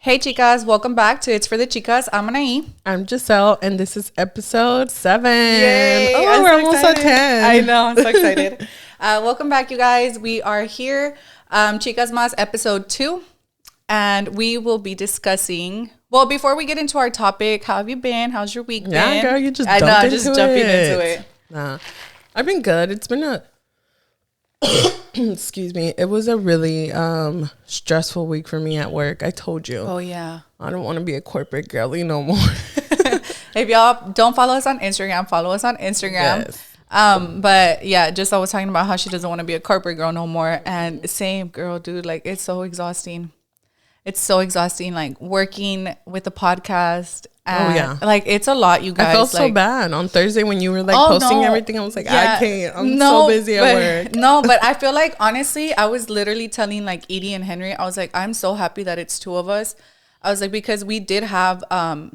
Hey chicas, welcome back to It's for the Chicas. I'm Anaí. I'm Giselle, and this is episode 7. Yay! Oh, we're almost at 10. I know, I'm so excited. Welcome back, you guys. We are here, Chicasmas episode 2, and we will be discussing. Well, before we get into our topic, how have you been? How's your week been? Yeah, girl, you just jumping into it. Nah, I've been good. It's been a excuse me. It was a really stressful week for me at work. I told you. Oh yeah. I don't want to be a corporate girlie no more. If y'all don't follow us on Instagram, follow us on Instagram. Yes. But yeah, just I was talking about how she doesn't want to be a corporate girl no more. And same girl, dude, like it's so exhausting. It's so exhausting, like working with the podcast. And like it's a lot, you guys. I felt so bad on Thursday when you were like posting everything. I was like, I can't. I'm so busy at work. No, but I feel like honestly, I was literally telling like Edie and Henry, I was like, I'm so happy that it's 2 of us. I was like, because we did have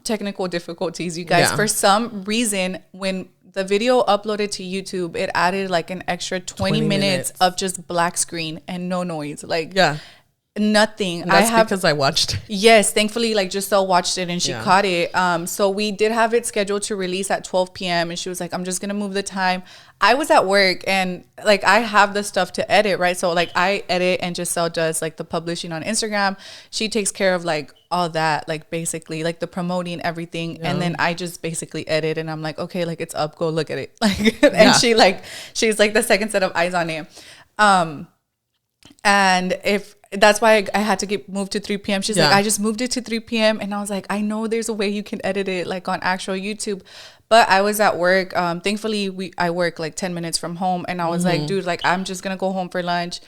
technical difficulties, you guys. Yeah. For some reason, when the video uploaded to YouTube, it added like an extra 20 minutes of just black screen and no noise. Like, yeah. Nothing. That's because I watched. Yes, thankfully, like Giselle watched it and she caught it. So we did have it scheduled to release at 12 p.m. and she was like, I'm just gonna move the time. I was at work and like I have the stuff to edit, right? So like I edit and Giselle does like the publishing on Instagram. She takes care of like all that, like basically like the promoting everything, and then I just basically edit and I'm like, okay, like it's up, go look at it. Like and she's like the second set of eyes on it. And if that's why I had to get moved to 3 p.m. She's like, I just moved it to 3 p.m. And I was like, I know there's a way you can edit it like on actual YouTube. But I was at work. Thankfully, I work like 10 minutes from home. And I was like, dude, like, I'm just going to go home for lunch.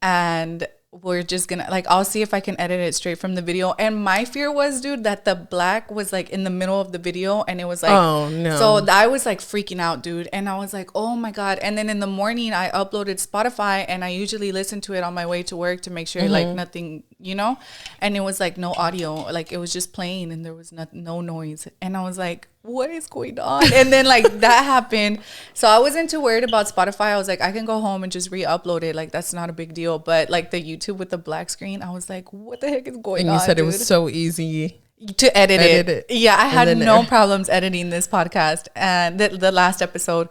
And we're just going to, like, I'll see if I can edit it straight from the video. And my fear was, dude, that the black was like in the middle of the video. And it was like, oh, no. So I was like freaking out, dude. And I was like, oh my God. And then in the morning, I uploaded Spotify and I usually listen to it on my way to work to make sure like nothing, you know, and it was like no audio, like it was just playing and there was no noise. And I was like, what is going on? And then like that happened. So I wasn't too worried about Spotify. I was like, I can go home and just re-upload it. Like that's not a big deal. But like the YouTube with the black screen, I was like, what the heck is going on? And you said dude? It was so easy to edit it. Yeah, I had no problems editing this podcast and the last episode.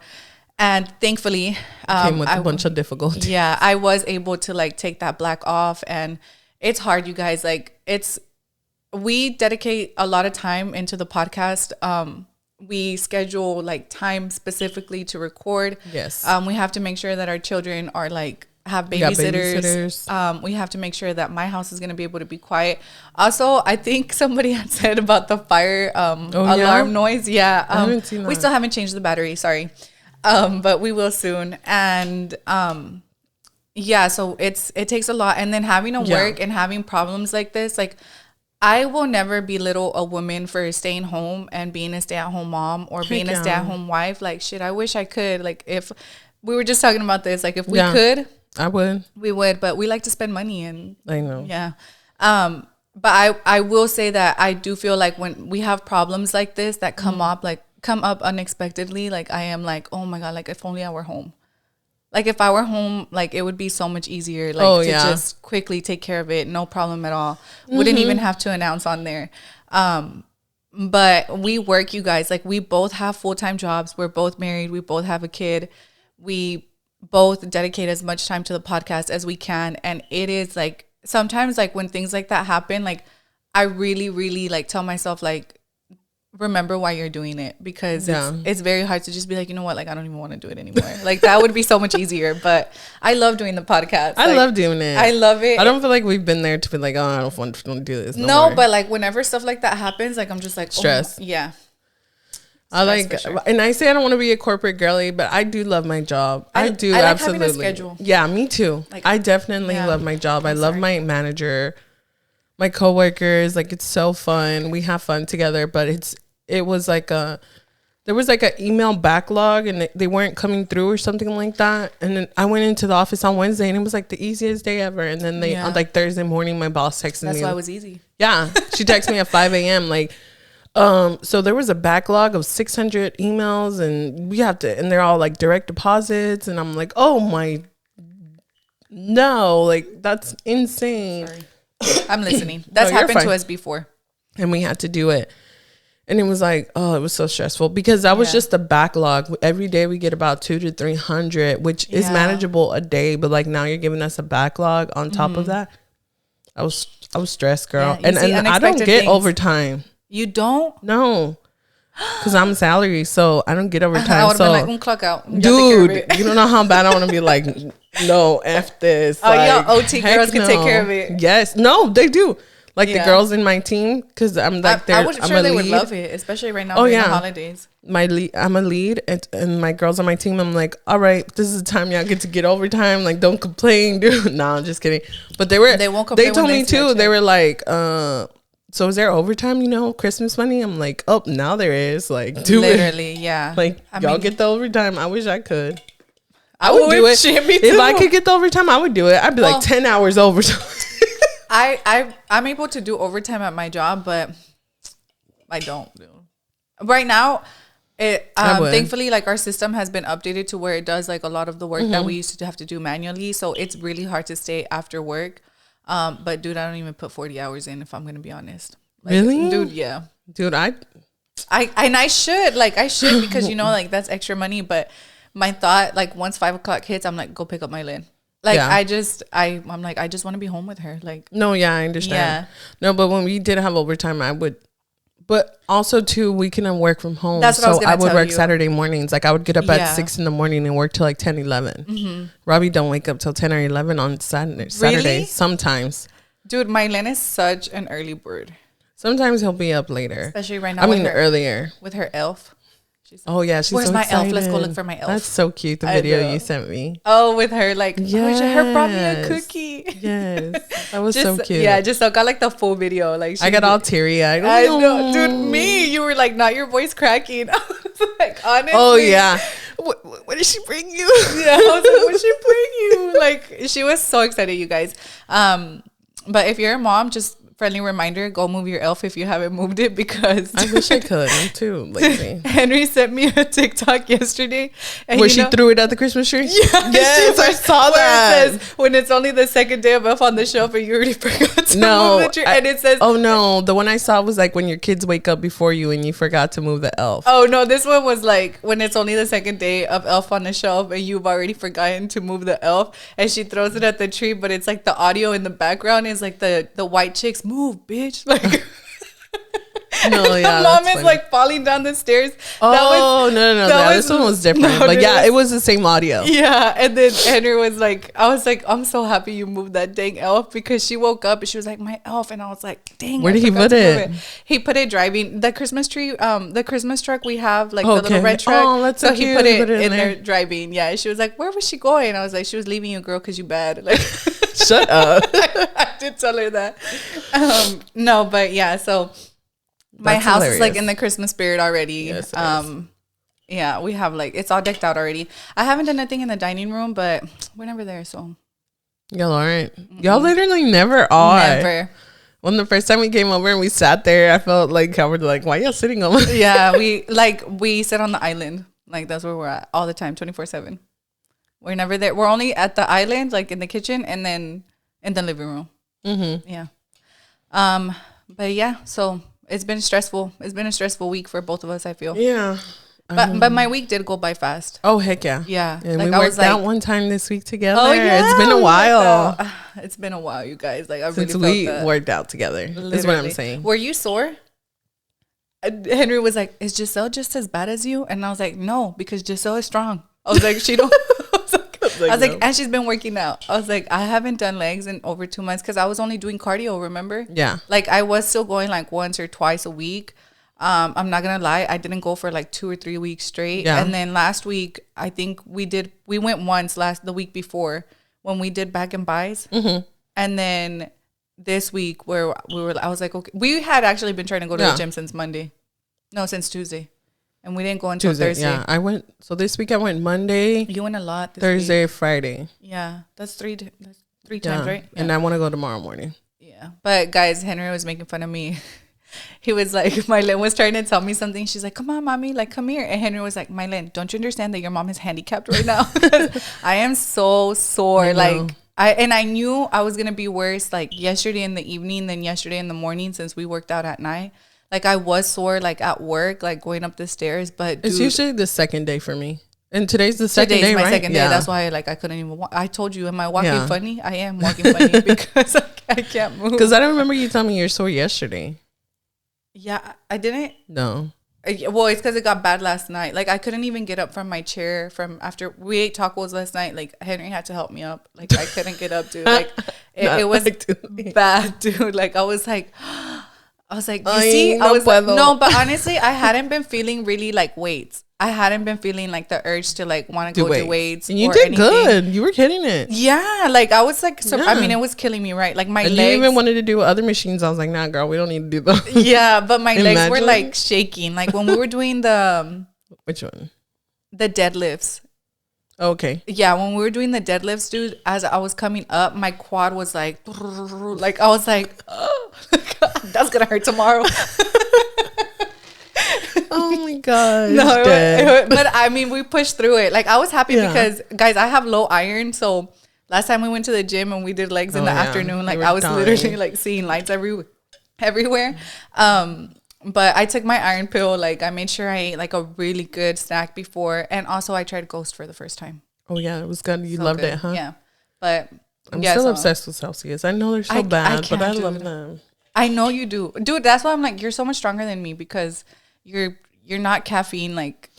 And thankfully, came with a bunch of difficulties. Yeah, I was able to like take that black off, and it's hard, you guys. Like we dedicate a lot of time into the podcast. We schedule like time specifically to record. Yes. We have to make sure that our children are like have babysitters. We have to make sure that my house is going to be able to be quiet. Also, I think somebody had said about the fire alarm noise. Yeah. I haven't seen that. We still haven't changed the battery. Sorry. But we will soon. And yeah, so it takes a lot. And then having to work and having problems like this, like I will never belittle a woman for staying home and being a stay-at-home mom or being a stay-at-home wife. Like shit, I wish I could. Like if we were just talking about this, like if we could, I would. We would, but we like to spend money and I know. Yeah. But I will say that I do feel like when we have problems like this that come up unexpectedly, like I am like, oh my God, like if only I were home. Like if I were home, like it would be so much easier, like to just quickly take care of it, no problem at all. Wouldn't even have to announce on there. But we work, you guys, like we both have full-time jobs. We're both married. We both have a kid. We both dedicate as much time to the podcast as we can. And it is like, sometimes like when things like that happen, like I really, really like tell myself like, remember why you're doing it, because it's very hard to just be like, you know what, like I don't even want to do it anymore. Like that would be so much easier. But I love doing the podcast. I love doing it. I love it. I don't feel like we've been there to be like, oh, I don't want to do this. No, but like whenever stuff like that happens, like I'm just like stress. Oh, yeah. I like, and I say I don't want to be a corporate girly, but I do love my job. I do like absolutely. Having a schedule. Yeah, me too. Like, I definitely love my job. I love my manager, my coworkers. Like it's so fun. We have fun together, but it was like there was like an email backlog and they weren't coming through or something like that. And then I went into the office on Wednesday and it was like the easiest day ever. And then on like Thursday morning, my boss texted me. That's why it was easy. Yeah. She texted me at 5 a.m. like, so there was a backlog of 600 emails and and they're all like direct deposits. And I'm like, oh my, no, like that's insane. Sorry. I'm listening. That's happened to us before. And we had to do it. And it was like, oh, it was so stressful because that was just the backlog. Every day we get about 200 to 300, which is manageable a day. But like now you're giving us a backlog on top of that. I was stressed, girl. Yeah, and I don't get overtime. You don't? No. Because I'm salary, so I don't get overtime. I would have been like, clock out. Dude, you don't know how bad I want to be like, no, F this. Oh, like, y'all OT girls can take care of it. Yes. No, they do. Like the girls in my team, because I'm like, I'm sure they would love it, especially right now during the holidays. I'm a lead, and my girls on my team, I'm like, all right, this is the time y'all get to get overtime. Like, don't complain, dude. No, I'm just kidding. But they won't complain. They told me too. They were like, so is there overtime, Christmas money? I'm like, oh, now there is. Like, do literally, it. Yeah. Like, y'all get the overtime. I wish I could. I would do it. If I could get the overtime, I would do it. I'd be like 10 hours overtime. I'm able to do overtime at my job, but I don't do. Right now, thankfully, like our system has been updated to where it does like a lot of the work that we used to have to do manually. So it's really hard to stay after work. But dude, I don't even put 40 hours in if I'm gonna be honest. Like, really, dude? Yeah, dude. I should because like that's extra money. But my thought, like once 5 o'clock hits, I'm like, go pick up my Lynn. Like I'm like I just want to be home with her. Like no, yeah, I understand. Yeah. No, but when we did have overtime, I would. But also too, we can work from home. That's what I would work Saturday mornings. Like I would get up at 6 a.m. and work till like 10, 11. Robbie don't wake up till 10 or 11 on Saturday. Really? Sometimes. Dude, my Len is such an early bird. Sometimes he'll be up later. Especially right now. I mean, earlier. With her elf. She's like, she's where's so my excited. elf? Let's go look for my elf. That's so cute. The video you sent me. Oh, with her like, her brought me a cookie. Yes, that was so cute. Yeah, just got like the full video. Like I got all teary eyed. I know, dude. You were like, not your voice cracking. I was like, honestly. Oh yeah. What did she bring you? Yeah, I was like, what did she bring you? Like she was so excited, you guys. But if you're a mom, just friendly reminder, go move your elf if you haven't moved it because I wish I could. I'm too lazy. Henry sent me a TikTok yesterday and where she threw it at the Christmas tree. Yeah, yes, I saw that. It says when it's only the second day of elf on the shelf and you already forgot to move the tree. And it says, oh no, the one I saw was like when your kids wake up before you and you forgot to move the elf. Oh no, this one was like when it's only the second day of elf on the shelf and you've already forgotten to move the elf and she throws it at the tree, but it's like the audio in the background is like the white chicks, move bitch, like no, yeah, mom is funny. Like falling down the stairs. No, this one was different, but yeah, it was the same audio. Yeah, and then Henry was like, I was like, I'm so happy you moved that dang elf because she woke up and she was like, my elf, and I was like, dang, where did he put it? He put it driving the Christmas tree, the Christmas truck we have, like the little red truck. Oh, that's so he put it in there driving. Yeah, she was like, where was she going? I was like, she was leaving you, girl, because you bad. Like, shut up. I did tell her that. No, but yeah, so. My house is like in the Christmas spirit already. Yes, yeah, we have like it's all decked out already. I haven't done anything in the dining room, but we're never there, so y'all aren't. Y'all literally never are. Never. When the first time we came over and we sat there, I felt like I was like, why y'all sitting over? Yeah, we sit on the island. Like that's where we're at all the time, 24/7. We're never there. We're only at the island, like in the kitchen, and then in the living room. Yeah. But yeah, so. It's been stressful. It's been a stressful week for both of us, I feel. Yeah. But my week did go by fast. Oh, heck yeah. Yeah. And like, we worked out one time this week together. Oh, yeah. It's been a while. It's been a while, you guys. Like, Since we worked out together. Literally. Is what I'm saying. Were you sore? Henry was like, is Giselle just as bad as you? And I was like, no, because Giselle is strong. I was like, she don't... I was like, and she's been working out. I was like, I haven't done legs in over 2 months because I was only doing cardio, remember? Yeah. Like I was still going like once or twice a week. I'm not gonna lie, I didn't go for like 2 or 3 weeks straight. Yeah. And then last week, I think we went once the week before when we did back and buys. And then this week where I was like, okay, we had actually been trying to go to the gym since Monday. No, since Tuesday. And we didn't go until Thursday. Yeah, I went. So this week I went Monday. You went a lot. Thursday, week. Friday. Yeah, that's three times, right? Yeah. And I want to go tomorrow morning. Yeah, but guys, Henry was making fun of me. He was like, Mylene was trying to tell me something. She's like, come on, mommy, like come here. And Henry was like, Mylene, don't you understand that your mom is handicapped right now? I am so sore. Like I knew I was going to be worse like yesterday in the evening than yesterday in the morning since we worked out at night. Like I was sore like at work, like going up the stairs, but it's usually the second day for me. And today's the second day, right? Today's my second day. That's why like I couldn't even walk. I told you, am I walking funny? I am walking funny because I can't move. Because I don't remember you telling me you're sore yesterday. Yeah, I didn't. No. Well, it's because it got bad last night. Like I couldn't even get up from my chair from after we ate tacos last night. Like Henry had to help me up. Like I couldn't get up, dude. Like it was bad, dude. Like I was like, you see, I was like, no, but honestly, I hadn't been feeling really like weights. I hadn't been feeling like the urge to like want to go do weights. And you did anything. Good. You were hitting it. Yeah, like I was like, I mean, it was killing me, right? Like my legs. You even wanted to do other machines. I was like, nah, girl, we don't need to do that. Yeah, but my legs were like shaking. Like when we were doing the which one? The deadlifts. Okay. Yeah, when we were doing the deadlifts, dude, as I was coming up, my quad was like I was like, oh, that's gonna hurt tomorrow. Oh my gosh. No, but I mean, we pushed through it. Like I was happy because, guys, I have low iron. So last time we went to the gym and we did legs in the afternoon, like I was literally like seeing lights everywhere. But I took my iron pill. Like I made sure I ate like a really good snack before, and also I tried Ghost for the first time. Oh yeah, it was good. You loved it, huh? Yeah, but I'm still obsessed with Celsius. I know they're so bad, but I love them. I know you do, dude. That's why I'm like, you're so much stronger than me because you're not caffeine. Like,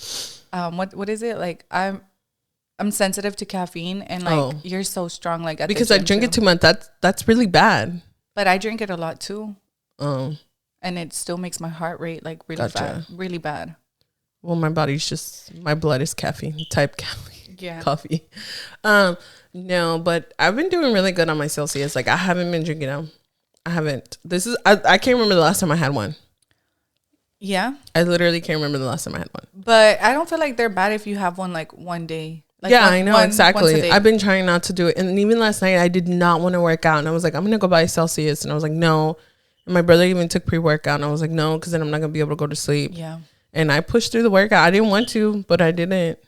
what is it? Like I'm sensitive to caffeine, and like you're so strong. Like because I drink it too much. That's really bad. But I drink it a lot too. And it still makes my heart rate like really fast, really bad. Well, my blood is caffeine type coffee. No, but I've been doing really good on my Celsius. Like I haven't been drinking them. I haven't. I can't remember the last time I had one. Yeah. I literally can't remember the last time I had one. But I don't feel like they're bad if you have one like one day. Like I know exactly. I've been trying not to do it. And even last night I did not want to work out. And I was like, I'm going to go buy Celsius. And I was like, no. And my brother even took pre-workout. And I was like, no, because then I'm not going to be able to go to sleep. Yeah. And I pushed through the workout. I didn't want to, but I didn't.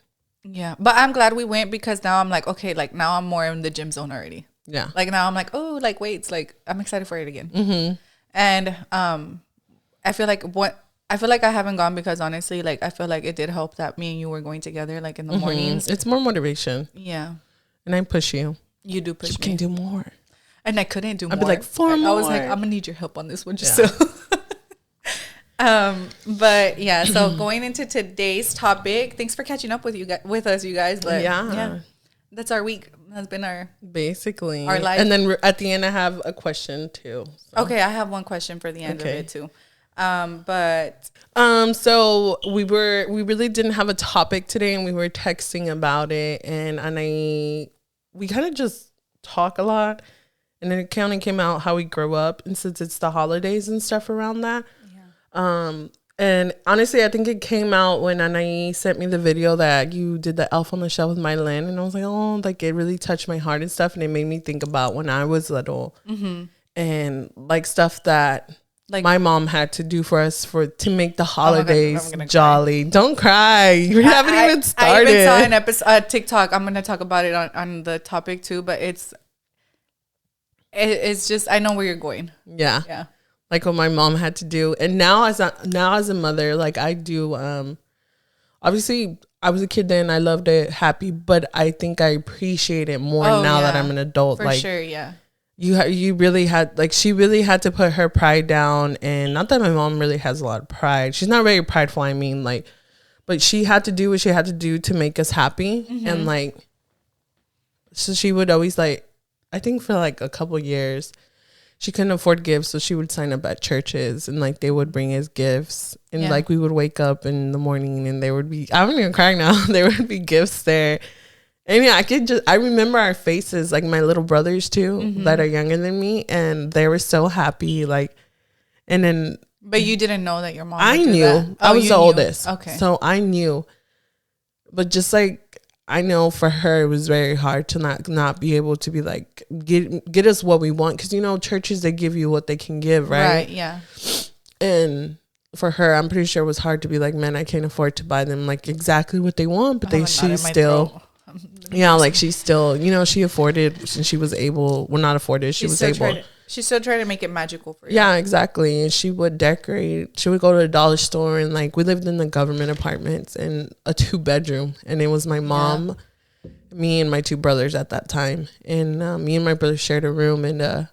Yeah. But I'm glad we went because now I'm like, okay, like now I'm more in the gym zone already. Yeah. Like now I'm like, oh, like weights. Like I'm excited for it again. Mm-hmm. And I feel like I haven't gone because honestly, like I feel like it did help that me and you were going together like in the mornings. It's more motivation. Yeah. And I push you. You do push me. You can do more. And I couldn't do more. I'd be like, 4 more. I was like, I'm gonna need your help on this one just so. But yeah, so going into today's topic, thanks for catching up with us, you guys. But yeah, that's our week. That's been our life. And then at the end, I have a question too. So. Okay, I have one question for the end of it too. So we really didn't have a topic today, and we were texting about it, and we kind of just talk a lot, and then it kind of came out how we grew up, and since it's the holidays and stuff around that, and honestly, I think it came out when Anaí sent me the video that you did the Elf on the Shelf with Mylan, and I was like, oh, like it really touched my heart and stuff, and it made me think about when I was little, and like stuff that. Like my mom had to do for us to make the holidays jolly. Cry. Don't cry. You haven't even started. I even saw an episode TikTok. I'm gonna talk about it on the topic too, but it's just I know where you're going. Yeah. Yeah. Like what my mom had to do, and now as a mother, like I do. Obviously, I was a kid then. I loved it, happy, but I think I appreciate it more now that I'm an adult. For sure, yeah. You really had, like, she really had to put her pride down, and not that my mom really has a lot of pride. She's not very prideful, I mean, like, but she had to do what she had to do to make us happy. And like, so she would always like, I think for like a couple years, she couldn't afford gifts, so she would sign up at churches, and like they would bring us gifts, and like we would wake up in the morning and there would be, I'm even crying now, there would be gifts there. I mean, I remember our faces, like my little brothers too, that are younger than me, and they were so happy, like, and then. But you didn't know that your mom. I knew. That? I was the oldest. Okay. So I knew, but just like I know for her, it was very hard to not be able to be like get us what we want, because you know churches, they give you what they can give, right? Right. Yeah. And for her, I'm pretty sure it was hard to be like, man, I can't afford to buy them like exactly what they want, but she still. Yeah, like she still, you know, she afforded since she was able. Well, not afforded. She was able. She still tried to make it magical for you. Yeah, exactly. And she would decorate. She would go to the dollar store and like we lived in the government apartments in a 2-bedroom, and it was my mom, me, and my 2 brothers at that time, and me and my brother shared a room, and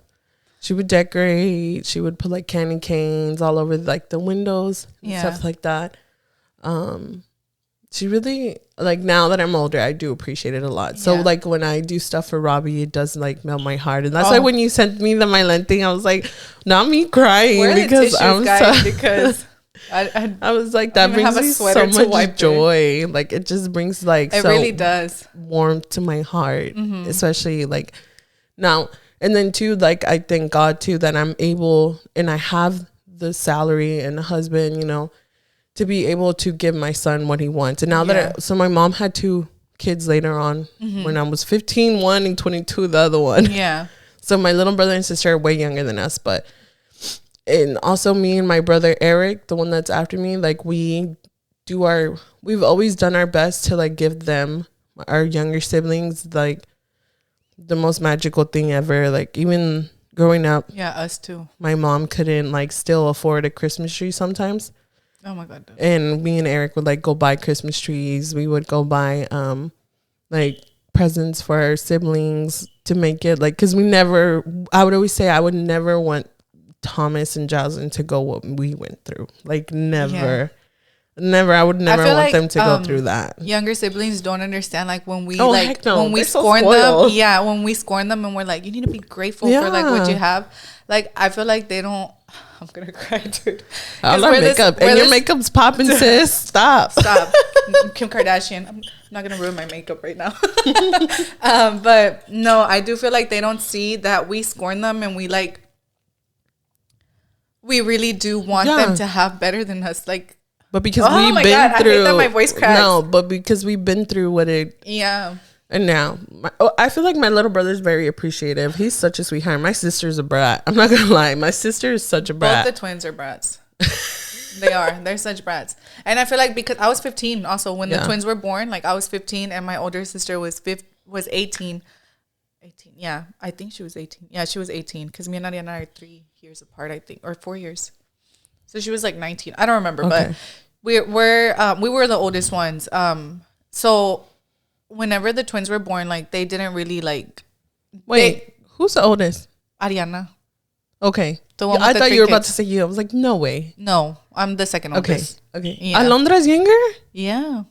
she would decorate. She would put like candy canes all over like the windows and stuff like that. She really, like, now that I'm older, I do appreciate it a lot. So like when I do stuff for Robbie, it does like melt my heart, and that's why when you sent me the my Lent thing, I was like, not me crying because I'm so because I was like, that brings me so much joy. Like it just brings like it really does warmth to my heart, especially like now. And then too, like I thank God too that I'm able and I have the salary and the husband, you know, to be able to give my son what he wants. And now that so my mom had 2 kids later on when I was 15, one and 22, the other one. Yeah. So my little brother and sister are way younger than us, and also me and my brother Eric, the one that's after me, like we've always done our best to like give them, our younger siblings, like the most magical thing ever. Like even growing up, us too, my mom couldn't like still afford a Christmas tree sometimes. Oh my God. And me and Eric would like go buy Christmas trees. We would go buy like presents for our siblings to make it like, because I would always say I would never want Thomas and Jocelyn to go what we went through. Like never. I would never want them to go through that. Younger siblings don't understand like when we when we scorn them. Yeah, when we scorn them and we're like, you need to be grateful for like what you have. Like I feel like they don't. I'm gonna cry, dude. I love makeup, and your makeup's popping, sis. Stop. Kim Kardashian. I'm not gonna ruin my makeup right now. But no, I do feel like they don't see that we scorn them, and we really do want them to have better than us. Like, but because we've been through. I hate that my voice cracks. No, but because we've been through what it. Yeah. And now, I feel like my little brother's very appreciative. He's such a sweetheart. My sister's a brat. I'm not going to lie. My sister is such a brat. Both the twins are brats. They are. They're such brats. And I feel like because I was 15 also when the twins were born. Like I was 15 and my older sister was 18. 18. Yeah. I think she was 18. Yeah, she was 18 because me and Ariana are 3 years apart, I think. Or 4 years. So she was like 19. I don't remember. Okay. But we were the oldest ones. So whenever the twins were born, like they didn't really like. Wait, who's the oldest? Ariana. Okay. The one I thought you were about to say you. I was like, no way. No, I'm the second oldest. Okay. Yeah. Alondra's younger? Yeah.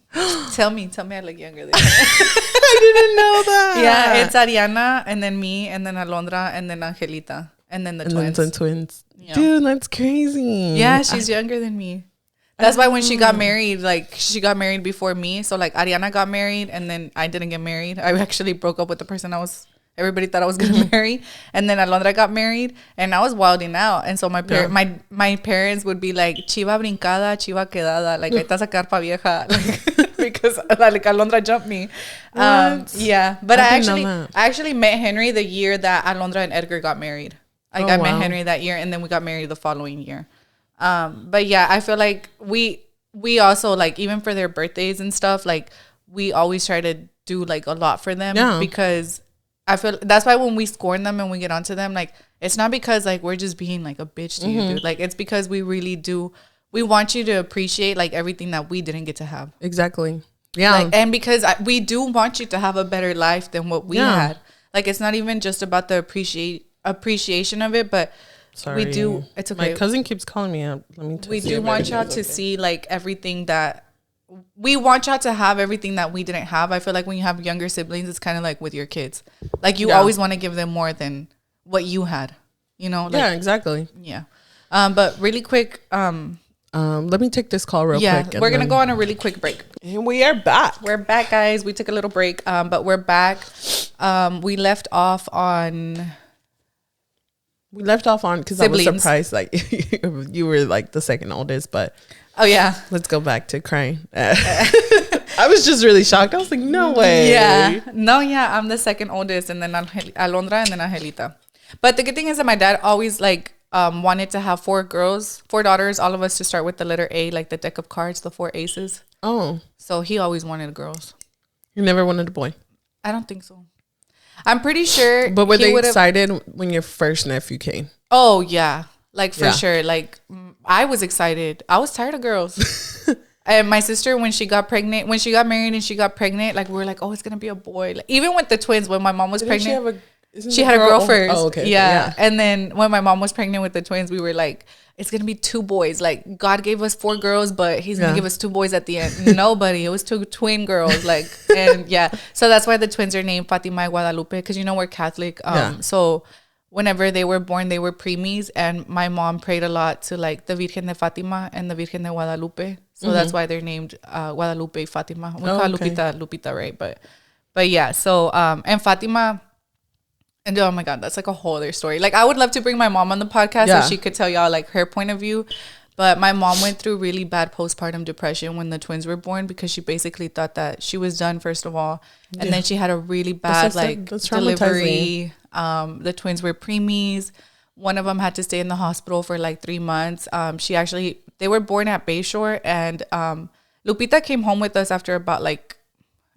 Tell me I look younger than you. I didn't know that. Yeah, it's Ariana and then me and then Alondra and then Angelita and then the twins. And then twins. Yeah. Dude, that's crazy. Yeah, she's younger than me. That's why when she got married, like she got married before me. So like Ariana got married and then I didn't get married. I actually broke up with the person everybody thought I was gonna marry. And then Alondra got married and I was wilding out. And so my parents would be like, chiva brincada, chiva quedada, like esta esa carpa vieja, like, because like Alondra jumped me. Yeah. But I actually met Henry the year that Alondra and Edgar got married. I met Henry that year and then we got married the following year. But yeah, I feel like we also like even for their birthdays and stuff, like we always try to do like a lot for them because I feel that's why when we scorn them and we get onto them, like it's not because like we're just being like a bitch to you, dude. Like it's because we really do. We want you to appreciate like everything that we didn't get to have. Exactly. Yeah. Like, and because we do want you to have a better life than what we had. Like it's not even just about the appreciation of it, but we do. It's okay. My cousin keeps calling me up. Let me. We do want y'all to see like everything that. We want y'all to have everything that we didn't have. I feel like when you have younger siblings, it's kind of like with your kids. Like you always want to give them more than what you had. You know? Like, yeah, exactly. Yeah. But really quick. Let me take this call real quick. Yeah, we're going to go on a really quick break. And we are back. We're back, guys. We took a little break, but we're back. We left off on because I was surprised like you were like the second oldest, but oh yeah, let's go back to crying. I was just really shocked. I was like, no way. Yeah, I'm the second oldest, and then Alondra, and then Angelita. But the good thing is that my dad always like wanted to have 4 daughters, all of us to start with the letter A, like the deck of cards, the 4 aces. Oh, so he always wanted girls. You never wanted a boy? I don't think so. I'm pretty sure. But were they excited when your first nephew came? Oh, yeah. Like, for sure. Like, I was excited. I was tired of girls. And my sister, when she got married and she got pregnant, like, we were like, oh, it's going to be a boy. Like, even with the twins, when my mom was pregnant, she had a girl first. Oh, okay. Yeah. And then when my mom was pregnant with the twins, we were like, it's going to be 2 boys. Like, God gave us 4 girls, but he's going to give us 2 boys at the end. Nobody. It was 2 twin girls. Like, and yeah. So that's why the twins are named Fatima and Guadalupe, because, you know, we're Catholic. So whenever they were born, they were preemies. And my mom prayed a lot to, like, the Virgen de Fatima and the Virgen de Guadalupe. So that's why they're named Guadalupe, Fatima. We call Lupita, right? But yeah. So, and Fatima... And oh my God, that's like a whole other story. Like, I would love to bring my mom on the podcast so she could tell y'all like her point of view. But my mom went through really bad postpartum depression when the twins were born, because she basically thought that she was done, first of all. And then she had a really bad delivery. The twins were preemies. One of them had to stay in the hospital for like 3 months. They were born at Bayshore, and Lupita came home with us after about like,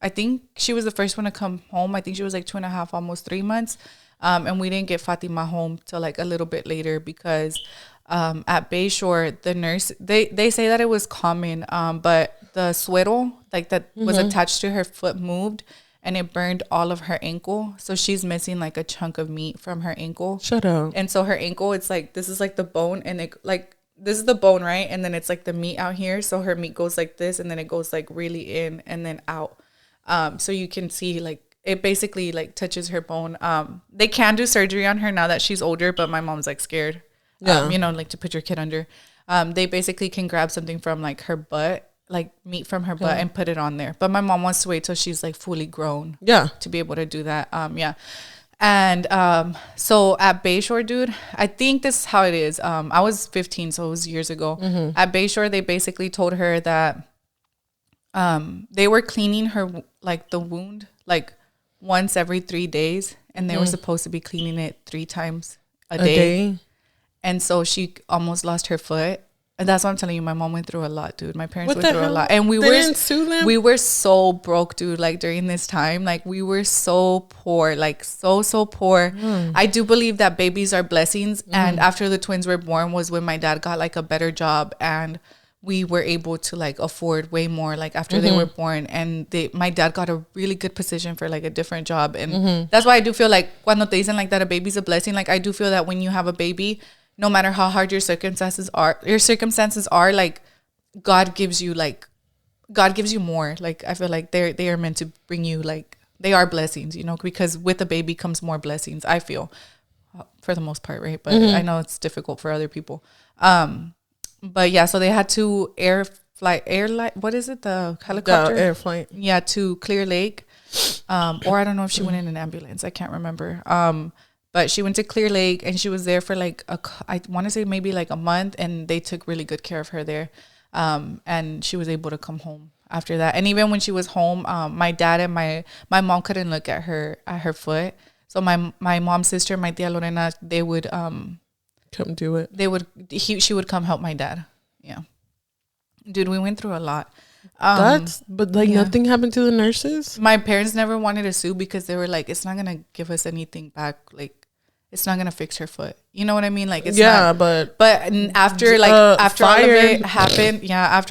I think she was the first one to come home. I think she was like 2.5, almost 3 months. And we didn't get Fatima home till like a little bit later, because at Bayshore, the nurse, they say that it was common, but the suero, like that was attached to her foot, moved, and it burned all of her ankle. So she's missing like a chunk of meat from her ankle. Shut up. And so her ankle, it's like, this is like the bone, and it like, this is the bone, right? And then it's like the meat out here. So her meat goes like this, and then it goes like really in and then out. So you can see like it basically like touches her bone. They can do surgery on her now that she's older, but my mom's like scared. You know, like to put your kid under. They basically can grab something from like her butt, like meat from her butt, and put it on there. But my mom wants to wait till she's like fully grown. To be able to do that. And so at Bayshore, dude, I think this is how it is. I was 15, so it was years ago. At Bayshore, they basically told her that they were cleaning her, like the wound, like once every 3 days, and they were supposed to be cleaning it 3 times a day. And so she almost lost her foot. And that's what I'm telling you. My mom went through a lot, dude. My parents went through a lot. And we were so broke, dude, like during this time. Like we were so poor, like so poor. I do believe that babies are blessings. And after the twins were born was when my dad got like a better job, and we were able to like afford way more like after they were born. And my dad got a really good position for like a different job. And that's why I do feel like cuando te dicen like that a baby's a blessing, like I do feel that when you have a baby, no matter how hard your circumstances are, like God gives you more. Like I feel like they are meant to bring you, like they are blessings, you know, because with a baby comes more blessings, I feel, for the most part, right? But I know it's difficult for other people. But yeah, so they had to what is it? The helicopter? Air flight. Yeah, to Clear Lake. Or I don't know if she went in an ambulance. I can't remember. But she went to Clear Lake, and she was there for like I want to say maybe like a month, and they took really good care of her there. And she was able to come home after that. And even when she was home, my dad and my mom couldn't look at her foot. So my mom's sister, my tia Lorena, they would come do it. She would come help my dad. Yeah. Dude, we went through a lot. Nothing happened to the nurses? My parents never wanted to sue because they were like, it's not going to give us anything back. Like, it's not going to fix her foot. You know what I mean? Like, it's not. But after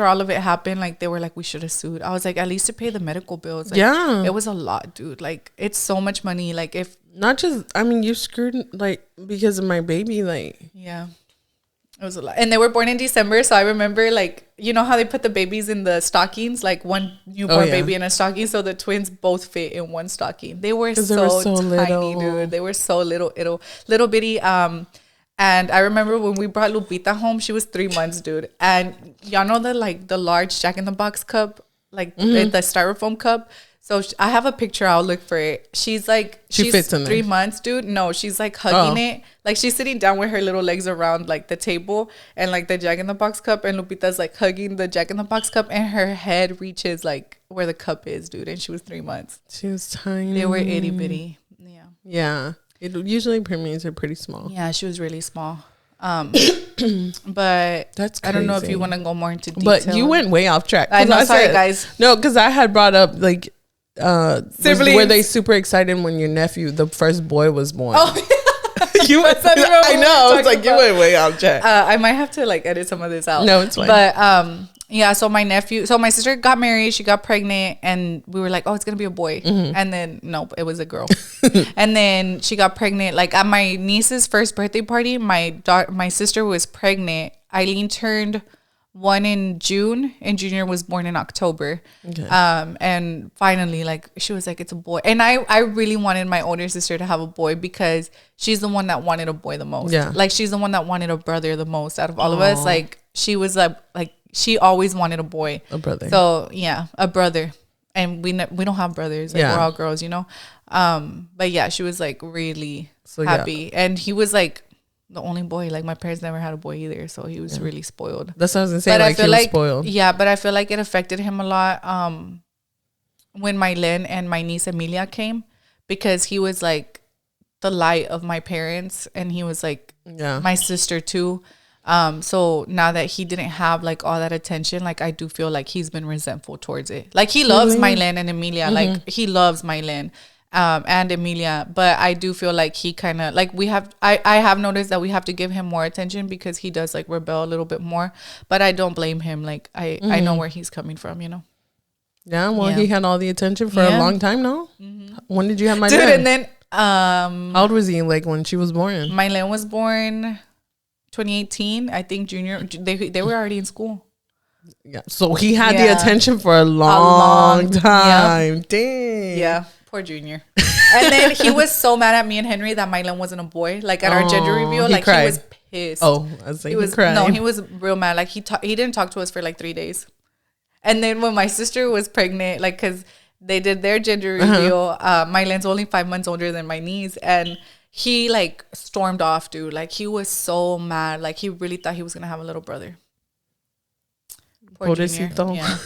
all of it happened, like, they were like, we should have sued. I was like, at least to pay the medical bills. Like, it was a lot, dude. Like, it's so much money. Like, if not just, I mean, you screwed, like, because of my baby, like. Yeah. It was a lot. And they were born in December. So I remember, like, you know how they put the babies in the stockings? Like one newborn baby in a stocking. So the twins both fit in one stocking. They were so tiny, little. Dude. They were so little bitty. And I remember when we brought Lupita home, she was 3 months, dude. And y'all know the large Jack in the Box cup, like the styrofoam cup. So I have a picture. I'll look for it. She's fits in 3 months, dude. No, she's like hugging it. Like she's sitting down with her little legs around like the table and like the Jack in the Box cup. And Lupita's like hugging the Jack in the Box cup, and her head reaches like where the cup is, dude. And she was 3 months. She was tiny. They were itty bitty. Yeah. Yeah. Usually preemies are pretty small. Yeah, she was really small. But that's crazy. I don't know if you want to go more into detail. But you went way off track. I know. Sorry, guys. No, because I had brought up like were they super excited when your nephew, the first boy, was born? Oh, you I know. I was like, you went way off track. I might have to like edit some of this out. No, it's fine. But yeah, so my sister got married, she got pregnant, and we were like, oh, it's gonna be a boy. And then nope, it was a girl. And then she got pregnant. Like at my niece's first birthday party, my sister was pregnant. Eileen turned 1 in June, and Junior was born in October. Okay. And finally, like, she was like, it's a boy. And I really wanted my older sister to have a boy because she's the one that wanted a boy the most. Yeah. Like, she's the one that wanted a brother the most out of all of us. Like, she was like she always wanted a boy. A brother. So, yeah, a brother. And we don't have brothers. Like, we're all girls, you know? But yeah, she was like really happy. Yeah. And he was like the only boy. Like, my parents never had a boy either, so he was really spoiled. That's what I was gonna say. But like, he was spoiled. Yeah, but I feel like it affected him a lot when Mylene and my niece Emilia came, because he was like the light of my parents, and he was like my sister too. So now that he didn't have like all that attention, like, I do feel like he's been resentful towards it. Like, he loves Mylene and Emilia. Like, he loves Mylene and Emilia, but I do feel like he kind of like, I have noticed that we have to give him more attention because he does like rebel a little bit more, but I don't blame him. Like, I know where he's coming from, you know? Yeah, well, he had all the attention for a long time now. When did you have Mylene? Dude, and then how old was he, like, when she was born? Mylene was born 2018. I think Junior, they were already in school. Yeah, so he had the attention for a long time. Yep. Dang. Yeah, poor Junior. And then he was so mad at me and Henry that Mylene wasn't a boy. Like, at our gender reveal, like, cried. He was pissed. Oh, I was like, he cried. No, he was real mad. Like, he didn't talk to us for like 3 days. And then when my sister was pregnant, like, because they did their gender reveal, Mylene's only 5 months older than my niece, and he like stormed off, dude. Like, he was so mad. Like, he really thought he was gonna have a little brother. Poor Junior. Yeah.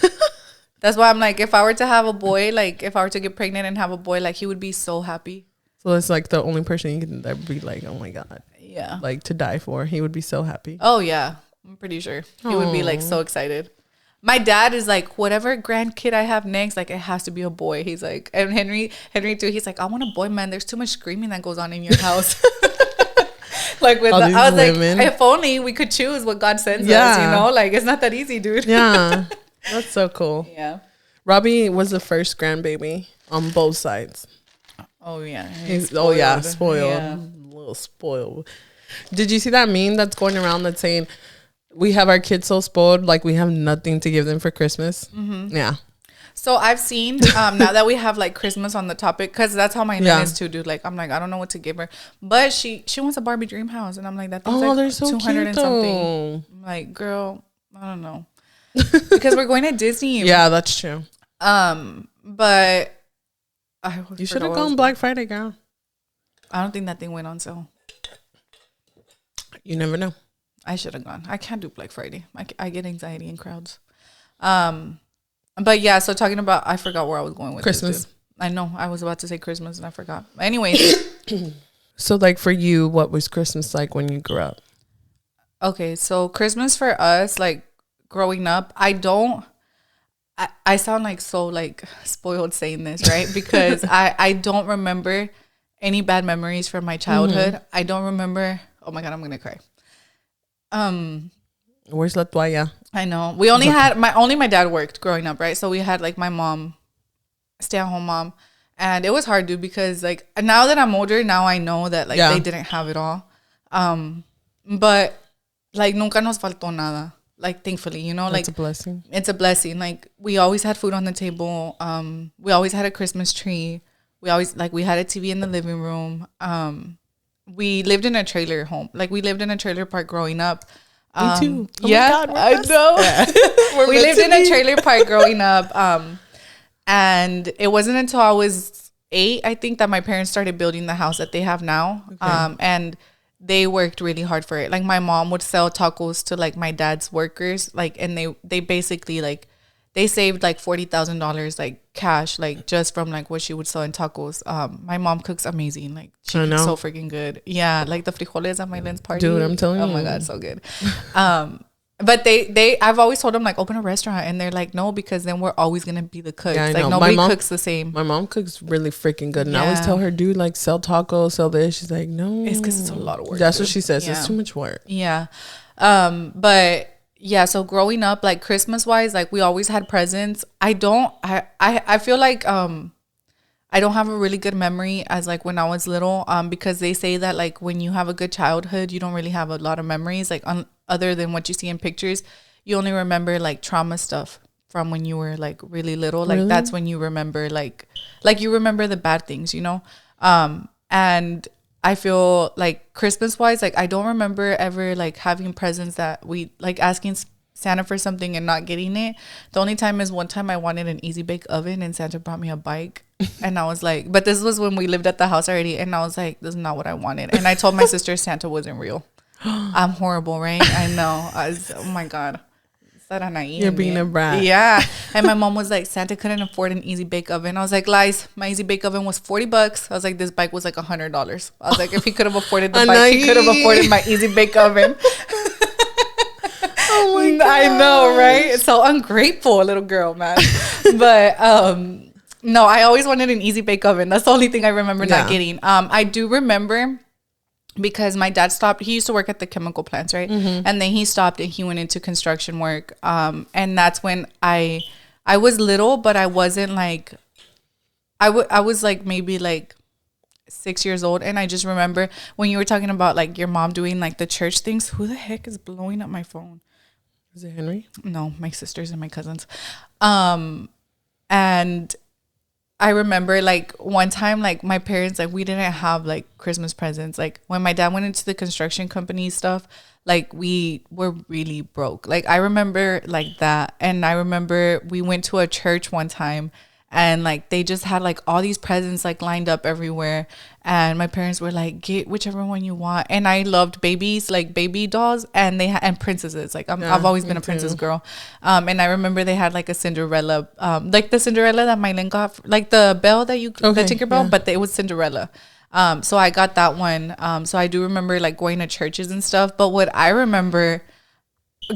That's why I'm like, if I were to have a boy, like, if I were to get pregnant and have a boy, like, he would be so happy. So it's like the only person you can ever be like, oh my God. Yeah. Like, to die for. He would be so happy. Oh yeah, I'm pretty sure he would be like so excited. My dad is like, whatever grandkid I have next, like, it has to be a boy. He's like, and Henry too. He's like, I want a boy, man. There's too much screaming that goes on in your house. Like, with I was women. Like, if only we could choose what God sends us, you know? Like, it's not that easy, dude. Yeah, that's so cool. Yeah. Robbie was the first grandbaby on both sides. Oh yeah, spoiled. Spoiled. Yeah. A little spoiled. Did you see that meme that's going around that's saying, we have our kids so spoiled, like, we have nothing to give them for Christmas? Yeah. So I've seen, now that we have like Christmas on the topic, because that's how my name is too, dude. Like, I'm like, I don't know what to give her, but she wants a Barbie dream house, and I'm like, that thing's like they're so 200 and something. I'm like, girl, I don't know, because we're going to Disney. Yeah, that's true. But you should have gone Black Friday, girl. I don't think that thing went on sale. You never know. I should have gone. I can't do Black Friday. I get anxiety in crowds. But yeah, so talking about, I forgot where I was going with Christmas. I know. I was about to say Christmas and I forgot. Anyways. So, like, for you, what was Christmas like when you grew up? Okay, so Christmas for us, like, growing up, I sound like so, like, spoiled saying this, right? Because I don't remember any bad memories from my childhood. I don't remember. Oh my God, I'm going to cry. Where's La Toalla? I know. We only had my dad worked growing up, right? So we had like my mom, stay-at-home mom, and it was hard, dude, because like now that I'm older, now I know that like they didn't have it all. But like nunca nos faltó nada. Like, thankfully, you know, like it's a blessing. It's a blessing. Like, we always had food on the table. We always had a Christmas tree. We always we had a TV in the living room. We lived in a trailer home. Like, we lived in a trailer park growing up. Me too. Oh yeah, I know. Yeah. We lived in a trailer park growing up. And it wasn't until I was 8, I think, that my parents started building the house that they have now. Okay. And they worked really hard for it. Like, my mom would sell tacos to like my dad's workers. Like, and they basically like, they saved like $40,000 like cash, like just from like what she would sell in tacos. My mom cooks amazing. Like, she cooks so freaking good. Yeah, like the frijoles at my Lynn's party. Dude, I'm telling you. Oh my God, so good. But I've always told them like open a restaurant, and they're like no, because then we're always gonna be the cooks. Yeah, like nobody cooks the same. My mom cooks really freaking good, and I always tell her, dude, like sell tacos, sell this. She's like, no, it's because it's a lot of work. That's what she says. It's too much work. Yeah, but yeah. So growing up, like Christmas wise, like we always had presents. I feel like I don't have a really good memory as like when I was little, because they say that like when you have a good childhood, you don't really have a lot of memories, like other than what you see in pictures. You only remember like trauma stuff from when you were like really little. Like that's when you remember like you remember the bad things, you know? And I feel like Christmas wise, like I don't remember ever like having presents that we like asking Santa for something and not getting it. The only time is one time I wanted an easy bake oven and Santa brought me a bike. And I was like, but this was when we lived at the house already. And I was like, this is not what I wanted. And I told my sister Santa wasn't real. I'm horrible, right? I know. Oh my God. You're being a brat. Yeah. And my mom was like, Santa couldn't afford an easy bake oven. I was like, lies. My easy bake oven was $40. I was like, this bike was like $100. I was like, if he could have afforded the bike, he could have afforded my easy bake oven. Oh my God. I know, right? So ungrateful, little girl, man. But no, I always wanted an easy bake oven. That's the only thing I remember not getting. I do remember because my dad stopped. He used to work at the chemical plants, right? Mm-hmm. And then he stopped and he went into construction work. And that's when I was little, but I wasn't like, I was like maybe like 6 years old. And I just remember when you were talking about like your mom doing like the church things. Who the heck is blowing up my phone? Is it Henry? No, my sisters and my cousins. And I remember like one time, like my parents, like we didn't have like Christmas presents. Like when my dad went into the construction company stuff, like we were really broke. Like I remember like that. And I remember we went to a church one time and like they just had like all these presents like lined up everywhere. And my parents were like, get whichever one you want. And I loved babies, like baby dolls, and and princesses. Like I've always been a princess girl. And I remember they had like a Cinderella, like the Cinderella that Mylene got, like the bell that the Tinkerbell, but it was Cinderella. So I got that one. So I do remember like going to churches and stuff. But what I remember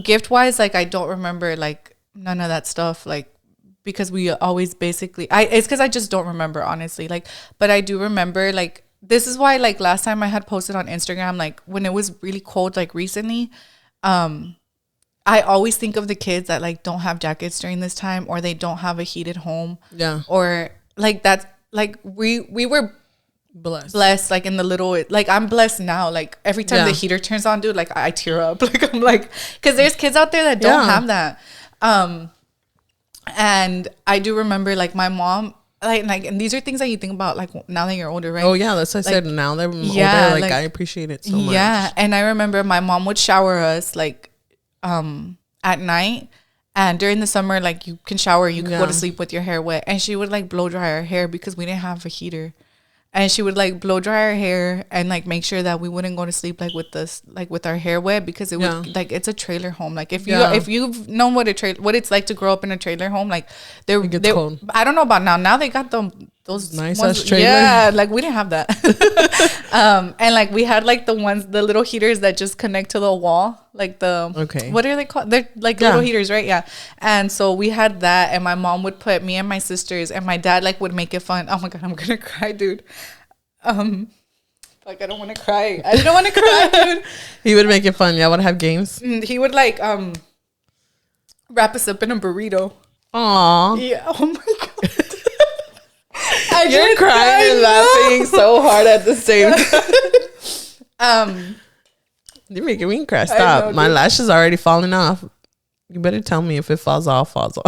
gift wise, like I don't remember like none of that stuff. Like, because we always basically it's because I just don't remember, honestly. Like, but I do remember like this is why like last time I had posted on Instagram, like when it was really cold, like recently, I always think of the kids that like don't have jackets during this time, or they don't have a heated home. Yeah. Or like that's like we were blessed like in the little, like I'm blessed now. Like every time the heater turns on, dude, like I tear up. Like I'm like, because there's kids out there that don't have that. And I do remember like my mom, like, and these are things that you think about like now that you're older, right? Oh yeah, that's what I said. Now that I'm older, like I appreciate it so much. Yeah, and I remember my mom would shower us like at night, and during the summer, like you can shower, you can go to sleep with your hair wet, and she would like blow dry our hair because we didn't have a heater. And she would like blow dry our hair and like make sure that we wouldn't go to sleep like with this, like with our hair wet, because it was like it's a trailer home. Like if you've known what it's like to grow up in a trailer home, like they're cold. I don't know about now. Now they got those nice ass trailer. Yeah, like we didn't have that. And like we had like the little heaters that just connect to the wall, like what are they called? They're like little heaters, right? Yeah. And so we had that, and my mom would put me and my sisters, and my dad like would make it fun. Oh my God, I'm gonna cry, dude. Like I don't want to cry. I don't want to cry, dude. He would make it fun. Y'all would have games. He would like wrap us up in a burrito. Aww. Yeah. Oh my God. You're crying and laughing so hard at the same time. You're making me cry. Stop. My lashes are already falling off. You better tell me if it falls off. Because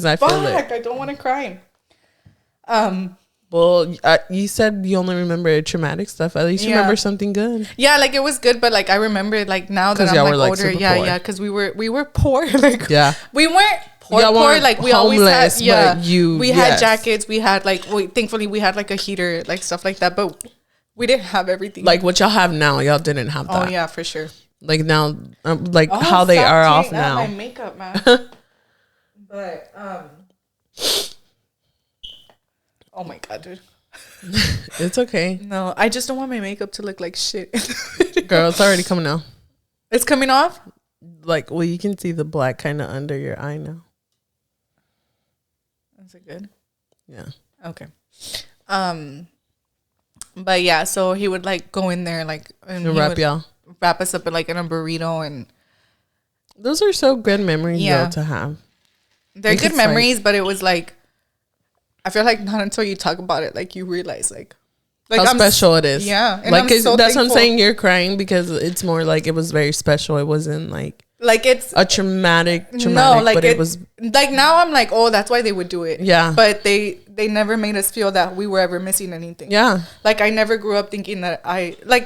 I feel it. I don't want to cry. Well, you said you only remember traumatic stuff. At least you remember something good. Yeah, like it was good, but like I remember like now that I'm like older. Yeah, because we were poor. Like we weren't poor. Like we always had. We had jackets. We had like thankfully we had like a heater, like stuff like that. But we didn't have everything. Like what y'all have now, y'all didn't have that. Oh yeah, for sure. Like now, like how they are off now. My makeup, man. But oh my God, dude. It's okay. No, I just don't want my makeup to look like shit. Girl, it's already coming out. It's coming off? Like, well, you can see the black kind of under your eye now. Is it good? Yeah. Okay. But yeah, so he would like go in there like and wrap us up in like in a burrito, and those are so good memories though to have. They're good memories, but it was like I feel like not until you talk about it like you realize like how special it is. Yeah, and like that's what I'm saying. You're crying because it's more like it was very special. It wasn't like it's a traumatic. No, like but it was like now I'm like, oh, that's why they would do it. Yeah, but they never made us feel that we were ever missing anything. Yeah, like I never grew up thinking that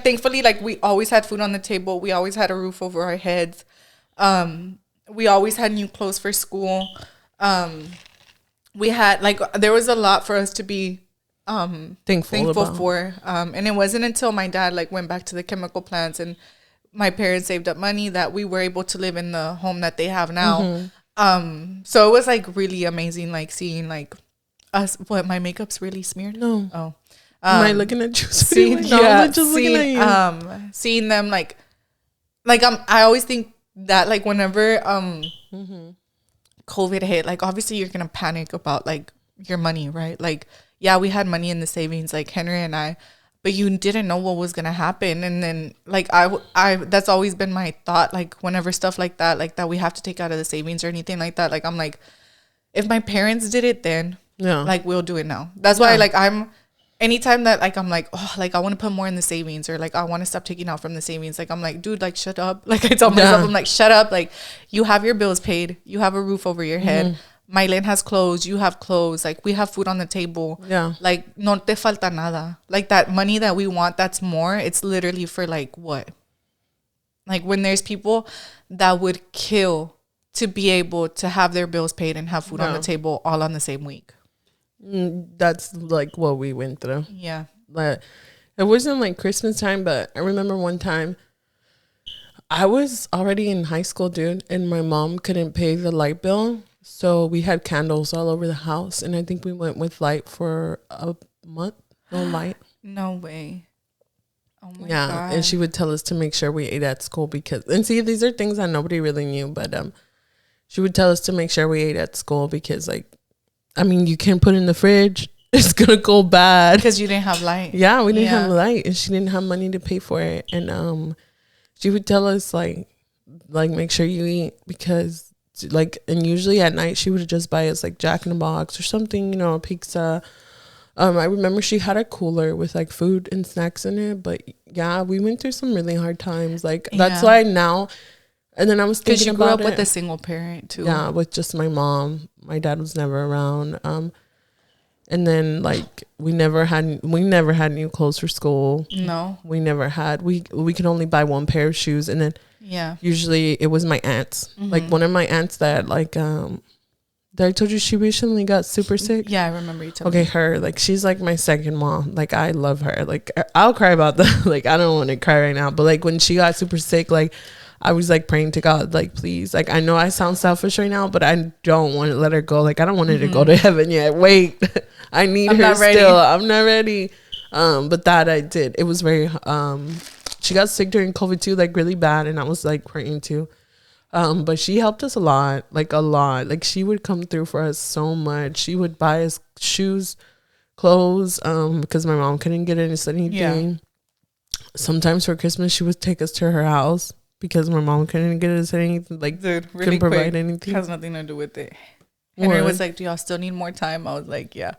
thankfully like we always had food on the table. We always had a roof over our heads. We always had new clothes for school. We had like there was a lot for us to be thankful for. And it wasn't until my dad like went back to the chemical plants and my parents saved up money that we were able to live in the home that they have now. Mm-hmm. So it was like really amazing, like seeing like us. What, my makeup's really smeared? No. Oh, am I looking at you? Seeing them like I always think that like whenever COVID hit, like obviously you're gonna panic about like your money, right? Like yeah, we had money in the savings, like Henry and I. But you didn't know what was gonna happen, and then like I that's always been my thought. Like whenever stuff like that we have to take out of the savings or anything like that. Like I'm like, if my parents did it then, like we'll do it now. That's why like I'm anytime that like I'm like, oh, like I want to put more in the savings or like I want to stop taking out from the savings. Like I'm like, dude, like shut up. Like I tell myself, I'm like, shut up. Like you have your bills paid, you have a roof over your head. Mm-hmm. Mylene has clothes, you have clothes, like we have food on the table. Yeah. Like no te falta nada. Like that money that we want, that's more. It's literally for like what? Like when there's people that would kill to be able to have their bills paid and have food on the table all on the same week. That's like what we went through. Yeah. But it wasn't like Christmas time, but I remember one time I was already in high school, dude, and my mom couldn't pay the light bill. So we had candles all over the house, and I think we went with light for a month. No light. No way. Oh my God. And she would tell us to make sure we ate at school because, and see, these are things that nobody really knew, but she would tell us to make sure we ate at school because, like, I mean, you can't put it in the fridge. It's gonna go bad because you didn't have light. Yeah, we didn't have light, and she didn't have money to pay for it. And she would tell us like make sure you eat because. Like, and usually at night she would just buy us like Jack in the Box or something, you know, a pizza. I remember she had a cooler with like food and snacks in it, but yeah, we went through some really hard times. Like that's why now, and then I was thinking about it. 'Cause you grew up with a single parent too. Yeah, with just my mom. My dad was never around. And then like we never had new clothes for school. No, we never had. We could only buy one pair of shoes, and then. Yeah. Usually it was my aunts. Mm-hmm. Like one of my aunts that like that I told you she recently got super sick. Yeah, I remember you telling me. Okay, her, like she's like my second mom. Like I love her. Like I'll cry about that. Like I don't want to cry right now, but like when she got super sick, like I was like praying to God, like please. Like I know I sound selfish right now, but I don't want to let her go. Like I don't want her to go to heaven yet. Wait. I need her still. I'm not ready. But that I did. It was very she got sick during COVID too, like really bad, and I was like praying too. But she helped us a lot. Like she would come through for us so much. She would buy us shoes, clothes, because my mom couldn't get us anything. Yeah. Sometimes for Christmas she would take us to her house because my mom couldn't get us anything. Like dude, really couldn't provide anything. It has nothing to do with it. Henry was like, "Do y'all still need more time?" I was like, "Yeah."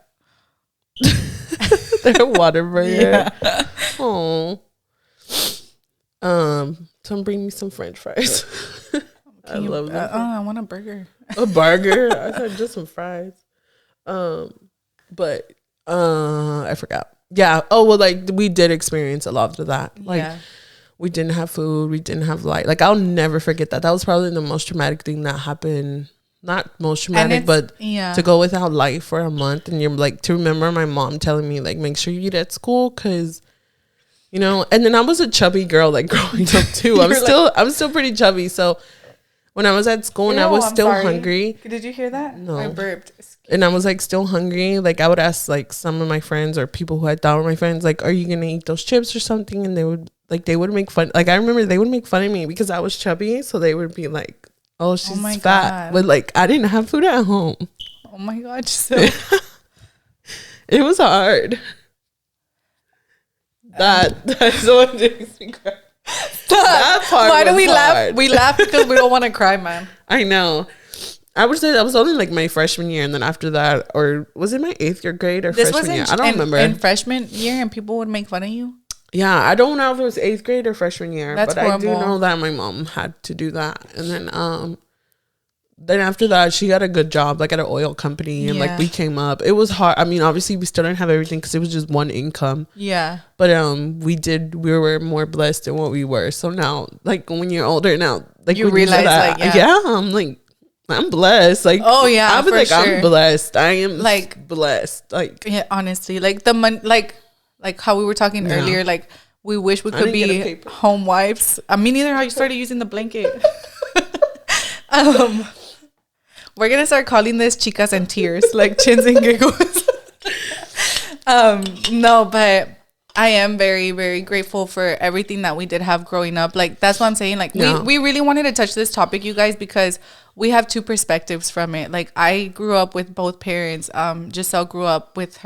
They're water burger. Yeah. Oh. Some bring me some French fries. I love them. I want a burger. A burger? I said just some fries. But I forgot. Yeah. Oh well, like we did experience a lot of that. Like we didn't have food. We didn't have light. Like I'll never forget that. That was probably the most traumatic thing that happened. Not most traumatic, but to go without light for a month, and you're like to remember my mom telling me like make sure you eat at school because. You know, and then I was a chubby girl like growing up too. I'm still pretty chubby. So when I was at school and I was still hungry. Did you hear that? No. I burped. And I was like still hungry. Like I would ask like some of my friends or people who I thought were my friends, like, are you going to eat those chips or something? And they would like they would make fun. Like I remember they would make fun of me because I was chubby, so they would be like, "Oh, she's fat," God. But like I didn't have food at home. Oh my God! So it was hard. That's what makes me cry. That part. Why do we hard. Laugh? We laugh because we don't want to cry, man. I know. I would say that was only like my freshman year, and then after that, or was it my 8th grade or freshman year? I don't remember. In freshman year, and people would make fun of you. Yeah, I don't know if it was 8th grade or freshman year, That's but horrible. I do know that my mom had to do that, and then after that, she got a good job, like at an oil company, and like we came up. It was hard. I mean, obviously, we still didn't have everything because it was just one income. Yeah. But we were more blessed than what we were. So now, like when you're older now, like you realize, that, like I'm like. I'm blessed. Like, oh yeah, I was like, sure. I'm blessed. I am like blessed. Like, yeah, honestly, like the money, like how we were talking earlier. Like, we wish we could be home wives. I mean, neither how you started using the blanket. We're gonna start calling this chicas and tears, like chins and giggles. No, but I am very, very grateful for everything that we did have growing up. Like, that's what I'm saying. Like, we really wanted to touch this topic, you guys, because we have two perspectives from it. Like, I grew up with both parents. Giselle grew up with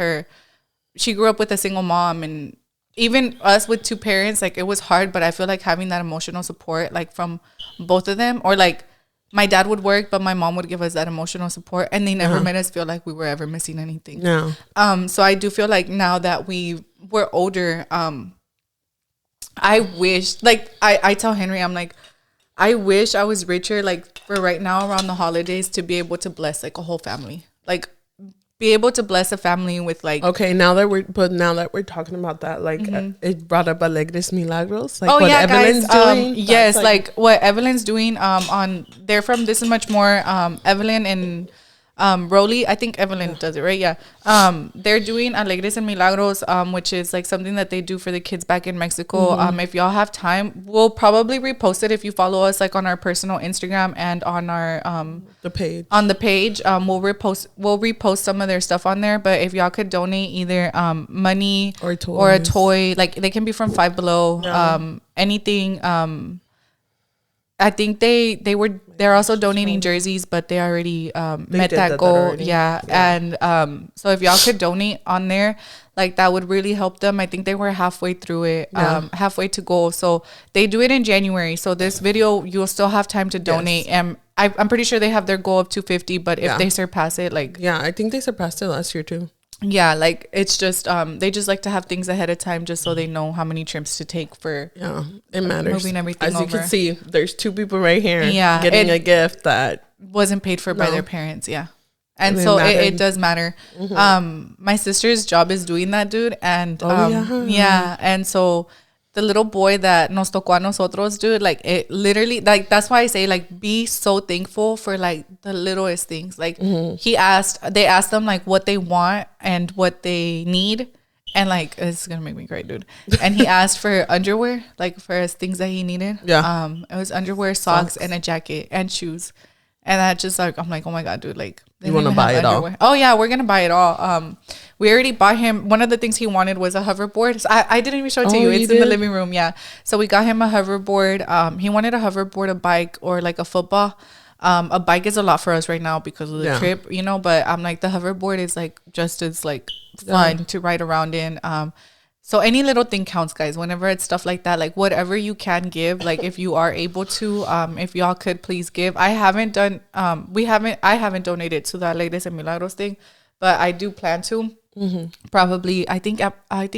she grew up with a single mom, and even us with two parents, like, it was hard, but I feel like having that emotional support, like, from both of them, or like, my dad would work, but my mom would give us that emotional support, and they never made us feel like we were ever missing anything. No. So I do feel like now that we're older, I wish, like, I tell Henry, I'm like, I wish I was richer, like, for right now around the holidays to be able to bless, like, a whole family. Like, be able to bless a family with, like... Okay, now that we're talking about that, like, it brought up Alegres Milagros. Like, what Evelyn's doing. Yes, like, what Evelyn's doing they're from This Is Much More, Evelyn and... Rolly, I think Evelyn does it, right? Yeah. They're doing Alegres and Milagros, which is like something that they do for the kids back in Mexico. If y'all have time, we'll probably repost it if you follow us like on our personal Instagram and on our the page. On the page, we'll repost some of their stuff on there. But if y'all could donate either money or a toy, like they can be from Five Below, anything. I think they're also donating jerseys, but they already met that goal. Yeah. And so if y'all could donate on there, like that would really help them. I think they were halfway through it, halfway to goal. So they do it in January. So this video, you'll still have time to donate. And I'm pretty sure they have their goal of 250, but if they surpass it, like... Yeah, I think they surpassed it last year too. Yeah, like it's just they just like to have things ahead of time just so they know how many trips to take for it matters. Moving everything As you can see, there's two people right here getting a gift that wasn't paid for by their parents. Yeah. And so it does matter. My sister's job is doing that, dude. And and so the little boy that nos tocó a nosotros, dude, like it literally, like that's why I say like be so thankful for like the littlest things. Like they asked them like what they want and what they need, and like it's gonna make me cry, dude. And he asked for underwear, like for his things that he needed. Yeah. It was underwear, socks, and a jacket and shoes. And that just like I'm like, oh my god, dude, like you want to buy it all? Oh yeah, we're gonna buy it all. We already bought him. One of the things he wanted was a hoverboard. So I didn't even show it to you. It's in the living room. Yeah. So we got him a hoverboard. He wanted a hoverboard, a bike, or like a football. A bike is a lot for us right now because of the trip, you know. But I'm like the hoverboard is like just as like fun to ride around in. So any little thing counts, guys. Whenever it's stuff like that, like whatever you can give, like if you are able to, if y'all could please give. I haven't donated to that Alegres and Milagros thing, but I do plan to. Probably. I think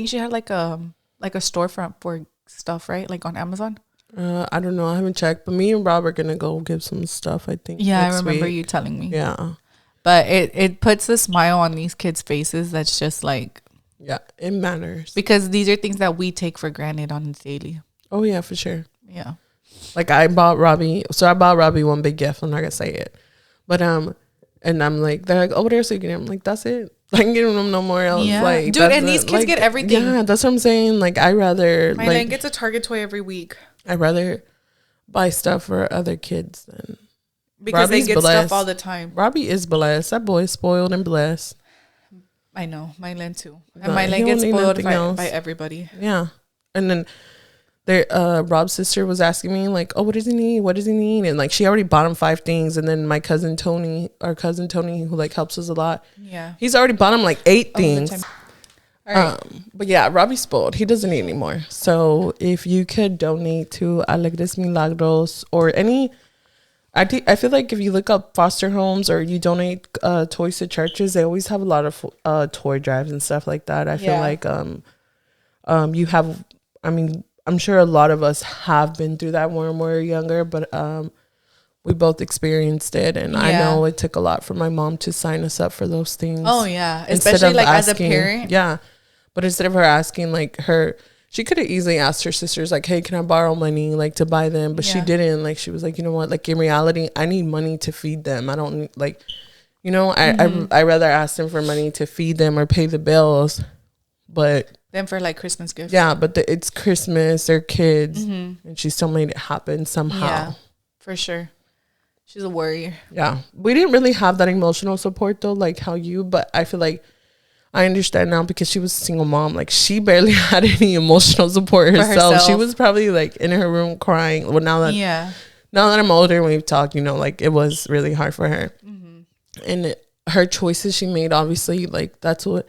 she had like a storefront for stuff, right? Like on Amazon. I don't know. I haven't checked, but me and Rob are gonna go give some stuff. I think. Yeah, I remember you telling me. Yeah. But it puts a smile on these kids' faces. That's just like. Yeah, it matters. Because these are things that we take for granted on the daily. Oh, yeah, for sure. Yeah. Like I bought Robbie one big gift. I'm not going to say it. But, and I'm like, they're like, oh, they're so good. I'm like, that's it. I can get them no more else. Yeah. Like, dude, and these kids get everything. Yeah, that's what I'm saying. Like, I rather. My dad gets a Target toy every week. I'd rather buy stuff for other kids than. Because Robbie's they get blessed. Stuff all the time. Robbie is blessed. That boy is spoiled and blessed. I know, Mylan too. And Mylan gets spoiled by everybody. Yeah. And then Rob's sister was asking me like, oh, what does he need, and like she already bought him 5 things, and then my cousin Tony, who like helps us a lot, he's already bought him like 8 things. Right. But yeah, Robbie's spoiled. He doesn't need anymore. So if you could donate to Alegres Milagros or any, I feel like if you look up foster homes or you donate toys to churches, they always have a lot of toy drives and stuff like that. I feel like you have, I mean, I'm sure a lot of us have been through that when we were younger, but we both experienced it, and I know it took a lot for my mom to sign us up for those things. Oh yeah, especially like asking, as a parent. Yeah, but instead of her asking, like she could have easily asked her sisters, like, "Hey, can I borrow money, like, to buy them?" But she didn't. Like, she was like, "You know what? Like, in reality, I need money to feed them. I don't need, like, you know, I rather ask them for money to feed them or pay the bills, but." Than for like Christmas gifts. Yeah, but it's Christmas, they're kids, and she still made it happen somehow. Yeah, for sure. She's a warrior. Yeah, we didn't really have that emotional support though, like how you. But I feel like I understand now because she was a single mom. Like she barely had any emotional support herself. She was probably like in her room crying. Well, now that I'm older and we've talked, you know, like it was really hard for her, and her choices she made, obviously, like that's what.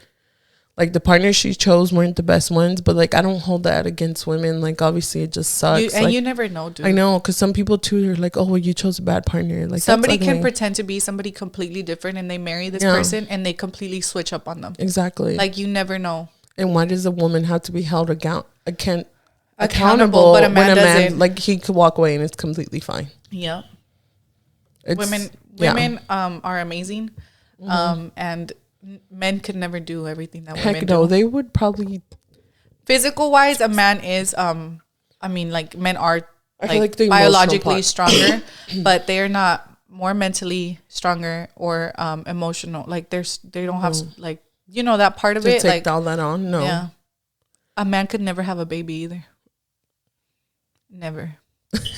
Like, the partners she chose weren't the best ones, but, like, I don't hold that against women. Like, obviously, it just sucks. And you never know, dude. I know, because some people, too, are like, oh, well, you chose a bad partner. Like, somebody can pretend to be somebody completely different, and they marry this person, and they completely switch up on them. Exactly. Like, you never know. And why does a woman have to be held accountable but a man doesn't. Like, he could walk away, and it's completely fine. Yeah. Women are amazing, and... men could never do everything that women do. They would probably physical wise a man is I mean, like, men are like biologically stronger but they're not more mentally stronger or emotional. Like they don't have like, you know, that part of it, take all that on. No. Yeah. A man could never have a baby either. Never.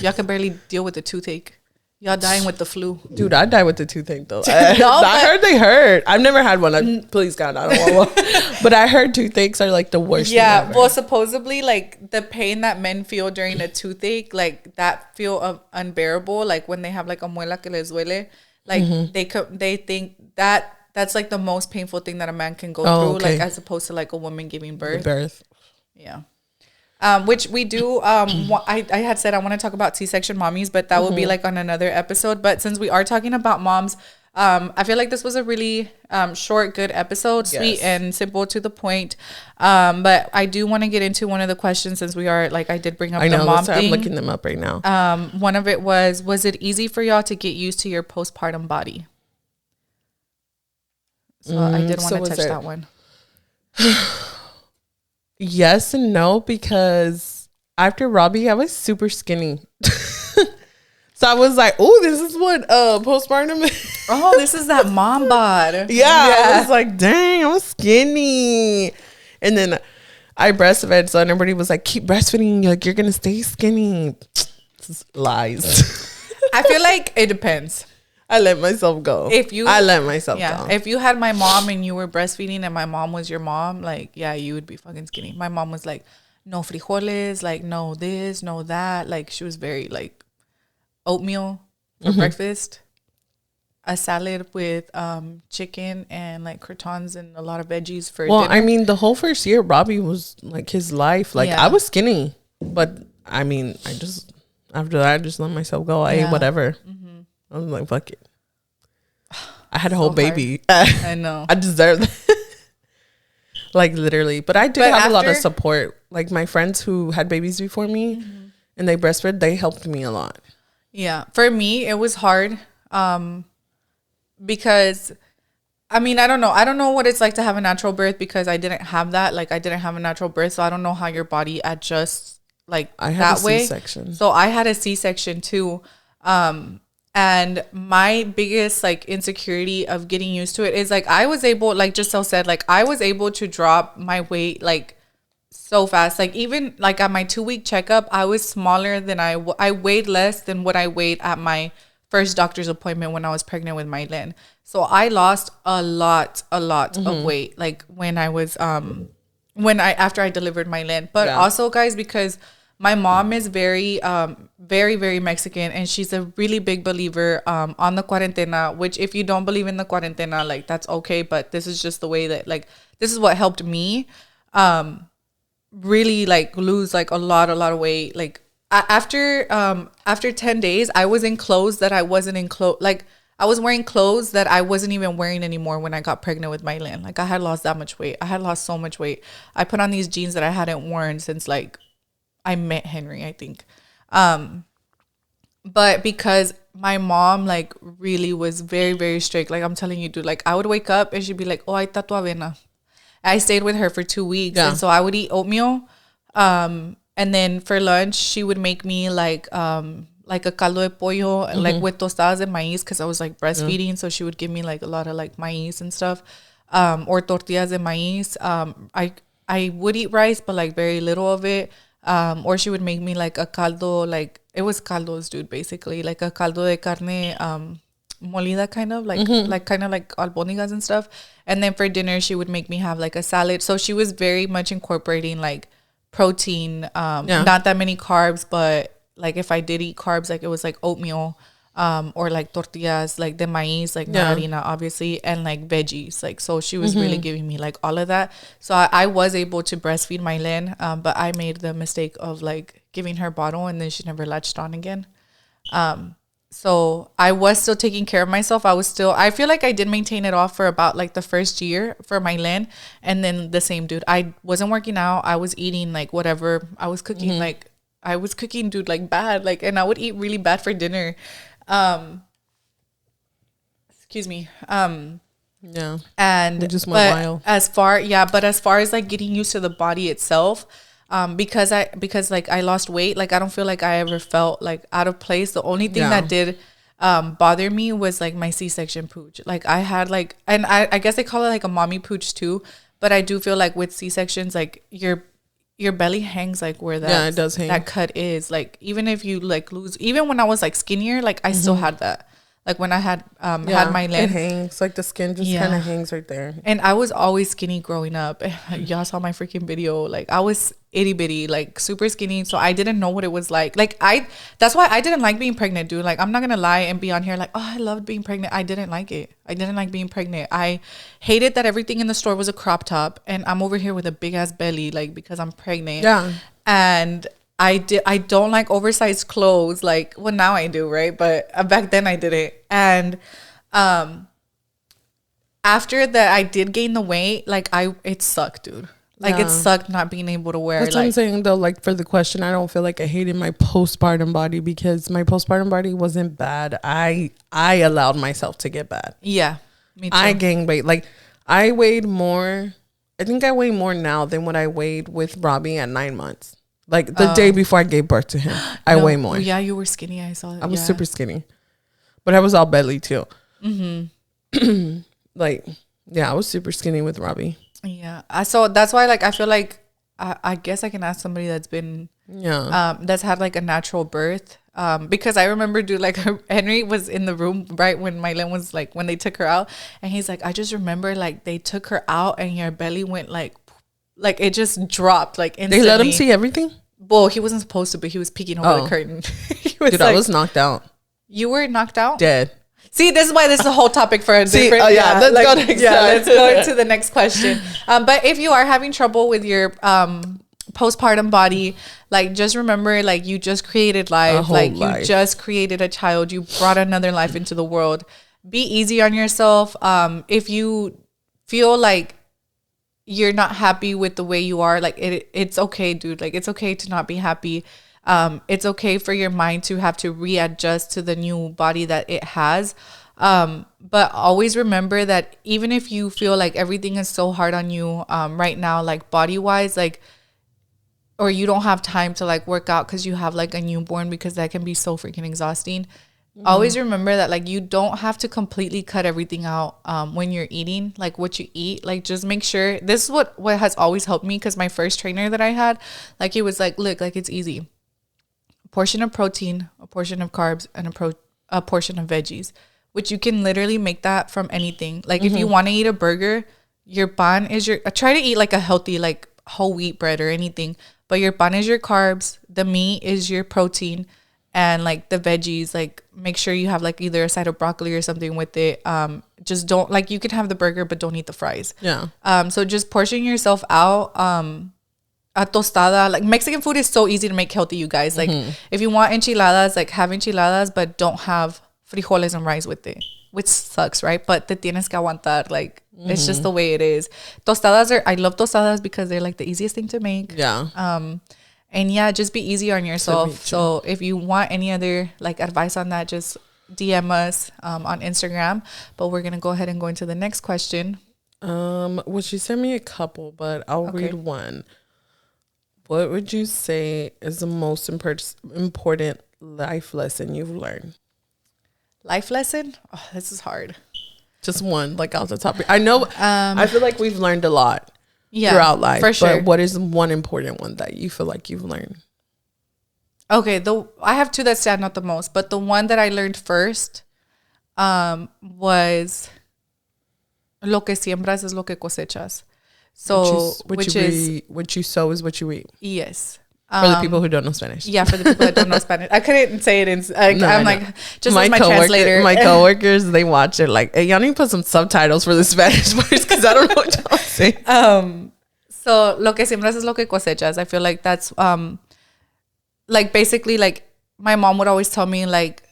Y'all can barely deal with the toothache. Y'all dying with the flu. Dude, I die with the toothache, though. I heard they hurt. I've never had one. Please, God, I don't want one. But I heard toothaches are, like, the worst thing ever. Well, supposedly, like, the pain that men feel during a toothache, like, that feel unbearable. Like, when they have, like, a muela que les duele. Like, they think that's, like, the most painful thing that a man can go through. Okay. Like, as opposed to, like, a woman giving birth. Yeah. Which we do. I had said I want to talk about C-section mommies, but that will be like on another episode. But since we are talking about moms, I feel like this was a really short, good episode, sweet and simple to the point. But I do want to get into one of the questions since we are like I did bring up the mom thing. I'm looking them up right now. One of it was it easy for y'all to get used to your postpartum body? So I did want to touch that one. Yes and no, because after Robbie, I was super skinny. So I was like, oh, this is what postpartum is. Oh, this is that mom bod. Yeah. I was like, dang, I'm skinny. And then I breastfed, so everybody was like, keep breastfeeding. Like, you're going to stay skinny. Lies. I feel like it depends. I let myself go. I let myself go. If you had my mom and you were breastfeeding and my mom was your mom, like, yeah, you would be fucking skinny. My mom was like, no frijoles, like, no this, no that. Like, she was very, like, oatmeal for breakfast, a salad with chicken and, like, croutons and a lot of veggies for dinner. I mean, the whole first year, Robbie was, like, his life. Like, I was skinny. But, I mean, after that, I just let myself go. I ate whatever. I was like, fuck it. I had a whole baby. I know. I deserve that. Like, literally. But I did have a lot of support. Like, my friends who had babies before me and they breastfed, they helped me a lot. Yeah. For me, it was hard because, I mean, I don't know. I don't know what it's like to have a natural birth because I didn't have that. Like, I didn't have a natural birth, so I don't know how your body adjusts, like, I had that way. C-section. So I had a C-section, too. And my biggest, like, insecurity of getting used to it is, like, I was able, like Giselle said, like, I was able to drop my weight, like, so fast. Like, even, like, at my 2-week checkup, I was smaller than I weighed less than what I weighed at my first doctor's appointment when I was pregnant with Mylene. So I lost a lot of weight, like, when I was, after I delivered Mylene. But also, guys, because My mom is very, very, very Mexican, and she's a really big believer on the cuarentena, which if you don't believe in the cuarentena, like, that's okay. But this is just the way that, like, this is what helped me really, like, lose, like, a lot of weight. Like, after 10 days, I was in clothes that I wasn't in like, I was wearing clothes that I wasn't even wearing anymore when I got pregnant with Mylan. Like, I had lost that much weight. I had lost so much weight. I put on these jeans that I hadn't worn since, like, I met Henry, I think. But because my mom, like, really was very, very strict. Like, I'm telling you, dude, like, I would wake up and she'd be like, oh, ahí está tu avena. I stayed with her for 2 weeks. Yeah. And so I would eat oatmeal. And then for lunch, she would make me, like a caldo de pollo, like, with tostadas de maíz, because I was, like, breastfeeding. Yeah. So she would give me, like, a lot of, like, maíz and stuff. Or tortillas de maíz. I would eat rice, but, like, very little of it. Or she would make me, like, a caldo, like, it was caldos, dude, basically, like a caldo de carne molida, kind of like kind of like albóndigas and stuff. And then for dinner, she would make me have, like, a salad. So she was very much incorporating, like, protein, not that many carbs, but, like, if I did eat carbs, like, it was, like, oatmeal, or, like, tortillas, like, de maíz, like, not harina, obviously, and, like, veggies. Like, so she was really giving me, like, all of that. So I was able to breastfeed Mylan, but I made the mistake of, like, giving her bottle, and then she never latched on again. So I was still taking care of myself. I feel like I did maintain it off for about, like, the first year for Mylan, and then the same, dude. I wasn't working out. I was eating, like, whatever. I was cooking, dude, like, bad, like, and I would eat really bad for dinner. Excuse me. Yeah. And it just went wild. As far as, like, getting used to the body itself, because like, I lost weight, like, I don't feel like I ever felt, like, out of place. The only thing that did bother me was, like, my C-section pooch. Like, I had, like, and I guess they call it, like, a mommy pooch too, but I do feel like with C-sections, like, your belly hangs, like, where that it does hang. That cut is, like, even if you, like, lose, even when I was, like, skinnier, like, I still had that. Like, when I had Mylan, it hangs, like, the skin just kind of hangs right there. And I was always skinny growing up. Y'all saw my freaking video. Like, I was itty bitty, like, super skinny. So I didn't know what it was like. Like, that's why I didn't like being pregnant, dude. Like, I'm not gonna lie and be on here like, oh, I loved being pregnant. I didn't like it. I didn't like being pregnant. I hated that everything in the store was a crop top, and I'm over here with a big ass belly, like, because I'm pregnant. Yeah. And I don't like oversized clothes. Like, well, now I do, right? But back then I didn't. And after that, I did gain the weight. Like, it sucked, dude. Like, it sucked not being able to wear. That's what I'm saying, though. Like, for the question, I don't feel like I hated my postpartum body, because my postpartum body wasn't bad. I allowed myself to get bad. Yeah, me too. I gained weight. Like, I weighed more. I think I weigh more now than what I weighed with Robbie at 9 months. Like, the day before I gave birth to him, I weigh more. Yeah, you were skinny. I saw that. I was super skinny, but I was all belly too. Like, yeah, I was super skinny with Robbie. Yeah, so that's why, like, I feel like I guess I can ask somebody that's been that's had, like, a natural birth, because I remember, dude, like, Henry was in the room right when Mylan was, like, when they took her out, and he's like, I just remember, like, they took her out and your belly went, like, it just dropped, like, instantly. They let him see everything? Well, he wasn't supposed to, but he was peeking over the curtain. Dude, I was knocked out. You were knocked out? Dead. See, this is why this is a whole topic for a different. Let's go into the next question. But if you are having trouble with your postpartum body, like, just remember, like, you just created life. Like, you just created a child. You brought another life into the world. Be easy on yourself. If you feel like you're not happy with the way you are, like, it's okay, dude. Like, it's okay to not be happy. It's okay for your mind to have to readjust to the new body that it has. But always remember that even if you feel like everything is so hard on you right now, like, body wise, like, or you don't have time to, like, work out because you have, like, a newborn, because that can be so freaking exhausting. Always remember that, like, you don't have to completely cut everything out when you're eating, like, what you eat. Like, just make sure. This is what has always helped me, because my first trainer that I had, like, he was like, look, like, it's easy. A portion of protein, a portion of carbs, and a portion of veggies, which you can literally make that from anything. Like, if you want to eat a burger, your pan is try to eat, like, a healthy, like, whole wheat bread or anything. but your pan is your carbs, the meat is your protein, and like the veggies, like make sure you have like either a side of broccoli or something with it. Just don't, like, you can have the burger but don't eat the fries. Yeah. So just portion yourself out. A tostada, like Mexican food is so easy to make healthy, you guys. Like if you want enchiladas, like have enchiladas but don't have frijoles and rice with it, which sucks, right? But te tienes que aguantar, like it's just the way it is. I love tostadas because they're like the easiest thing to make. Yeah. And yeah, just be easy on yourself. So if you want any other like advice on that, just DM us on Instagram. But we're gonna go ahead and go into the next question. Well, she sent me a couple, but I'll read one. What would you say is the most important life lesson you've learned? Life lesson? Oh, this is hard. Just one, like off the top. I know. I feel like we've learned a lot throughout life. For sure. But what is one important one that you feel like you've learned? Okay, I have two that stand out the most, but the one that I learned first was lo que siembras es lo que cosechas. So what you sow is what you reap. Yes. For the people who don't know Spanish. Yeah, for the people that don't know Spanish. I couldn't say it in I'm like, just my as my translator. My coworkers, they watch it like, hey, y'all need to put some subtitles for the Spanish words because I don't know what y'all say. So lo que siembras es lo que cosechas. I feel like that's like basically like my mom would always tell me like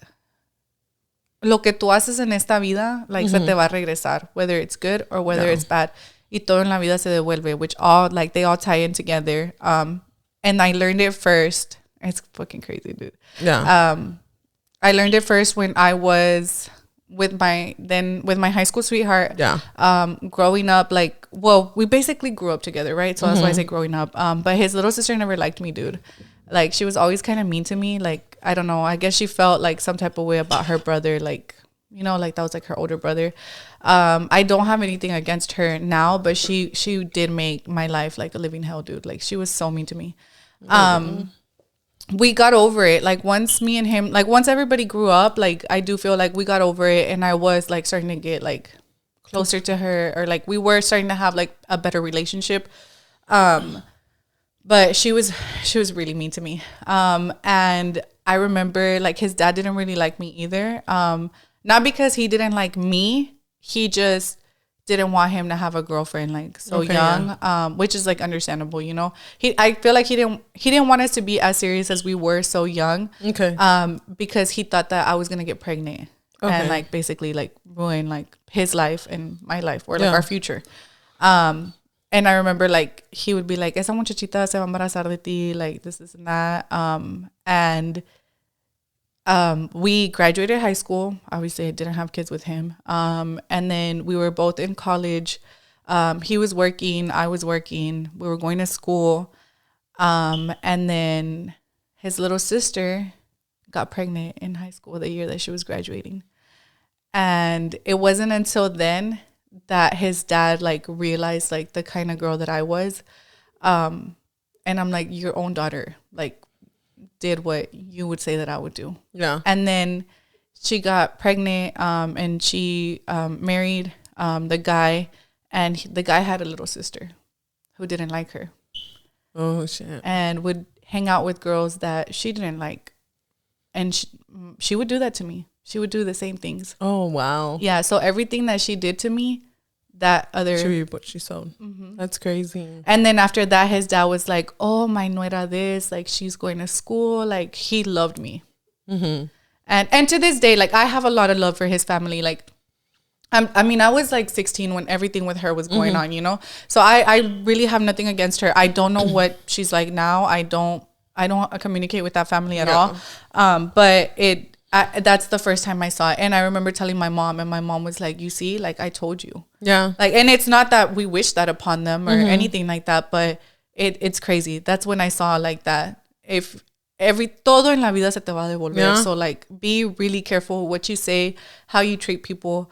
lo que tú haces en esta vida, like se te va a regresar, whether it's good or whether it's bad. Y todo en la vida se devuelve, which all like they all tie in together. And I learned it first. It's fucking crazy, dude. Yeah. I learned it first when I was with my high school sweetheart. Yeah. Growing up, like, well, we basically grew up together, right? So that's why I say growing up. But his little sister never liked me, dude. Like, she was always kind of mean to me. Like, I don't know. I guess she felt like some type of way about her brother, like, you know, like that was like her older brother. I don't have anything against her now, but she did make my life like a living hell, dude. Like, she was so mean to me. We got over it. Like, once me and him, like once everybody grew up, like I do feel like we got over it, and I was like starting to get like closer to her, or like we were starting to have like a better relationship. But she was really mean to me. And I remember like his dad didn't really like me either. Not because he didn't like me, he just didn't want him to have a girlfriend like so young, which is like understandable, you know. I feel like he didn't want us to be as serious as we were so young. Okay. Because he thought that I was gonna get pregnant and like basically like ruin like his life and my life, or like our future. And I remember like he would be like, esa muchachita se va a embarazar de ti, like this and that. And we graduated high school. Obviously, I didn't have kids with him. And then we were both in college. He was working, I was working. We were going to school. And then his little sister got pregnant in high school the year that she was graduating. And it wasn't until then that his dad like realized like the kind of girl that I was. And I'm like, your own daughter, like, did what you would say that I would do. Yeah. And then she got pregnant, and she married the guy, and the guy had a little sister who didn't like her. Oh shit. And would hang out with girls that she didn't like, and she would do that to me. She would do the same things. Oh wow. Yeah. So everything that she did to me, that other she reaped what she sowed. That's crazy. And then after that, his dad was like, oh, my nuera this, like she's going to school. Like, he loved me. And to this day, like I have a lot of love for his family. Like, I mean, I was like 16 when everything with her was going on, you know? So I really have nothing against her. I don't know what she's like now. I don't communicate with that family at all. But that's the first time I saw it. And I remember telling my mom, and my mom was like, you see, like I told you. Yeah. Like, and it's not that we wish that upon them or anything like that, but it's crazy. That's when I saw like that. If todo en la vida se te va a devolver. Yeah. So like be really careful what you say, how you treat people,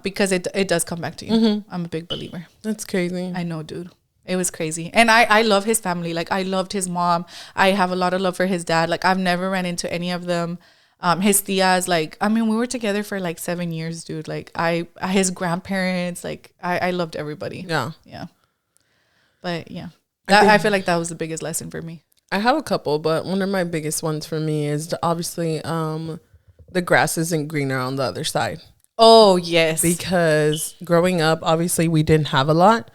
because it does come back to you. I'm a big believer. That's crazy. I know, dude. It was crazy. And I love his family. Like I loved his mom. I have a lot of love for his dad. Like I've never ran into any of them. His tias, like, I mean, we were together for like 7 years, dude. Like his grandparents, like I loved everybody. Yeah. Yeah. But yeah. I feel like that was the biggest lesson for me. I have a couple, but one of my biggest ones for me is obviously the grass isn't greener on the other side. Oh, yes. Because growing up, obviously, we didn't have a lot.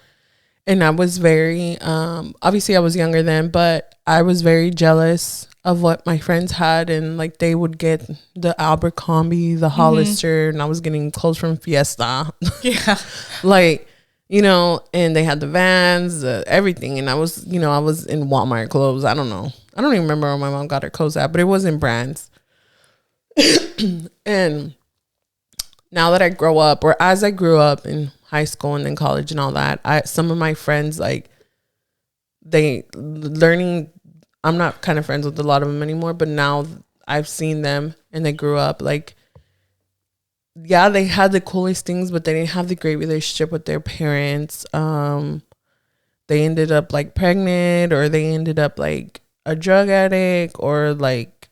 And I was very, obviously, I was younger then, but I was very jealous of what my friends had. And, like, they would get the Abercrombie, the Hollister, and I was getting clothes from Fiesta. Yeah. Like, you know, and they had the Vans, everything. And I was, you know, I was in Walmart clothes. I don't know. I don't even remember where my mom got her clothes at, but it wasn't brands. And now that I grow up, or as I grew up in high school and in college and all that, some of my friends, like, I'm not kind of friends with a lot of them anymore, but now I've seen them and they grew up, like, yeah, they had the coolest things, but they didn't have the great relationship with their parents. They ended up, like, pregnant, or they ended up, like, a drug addict, or, like,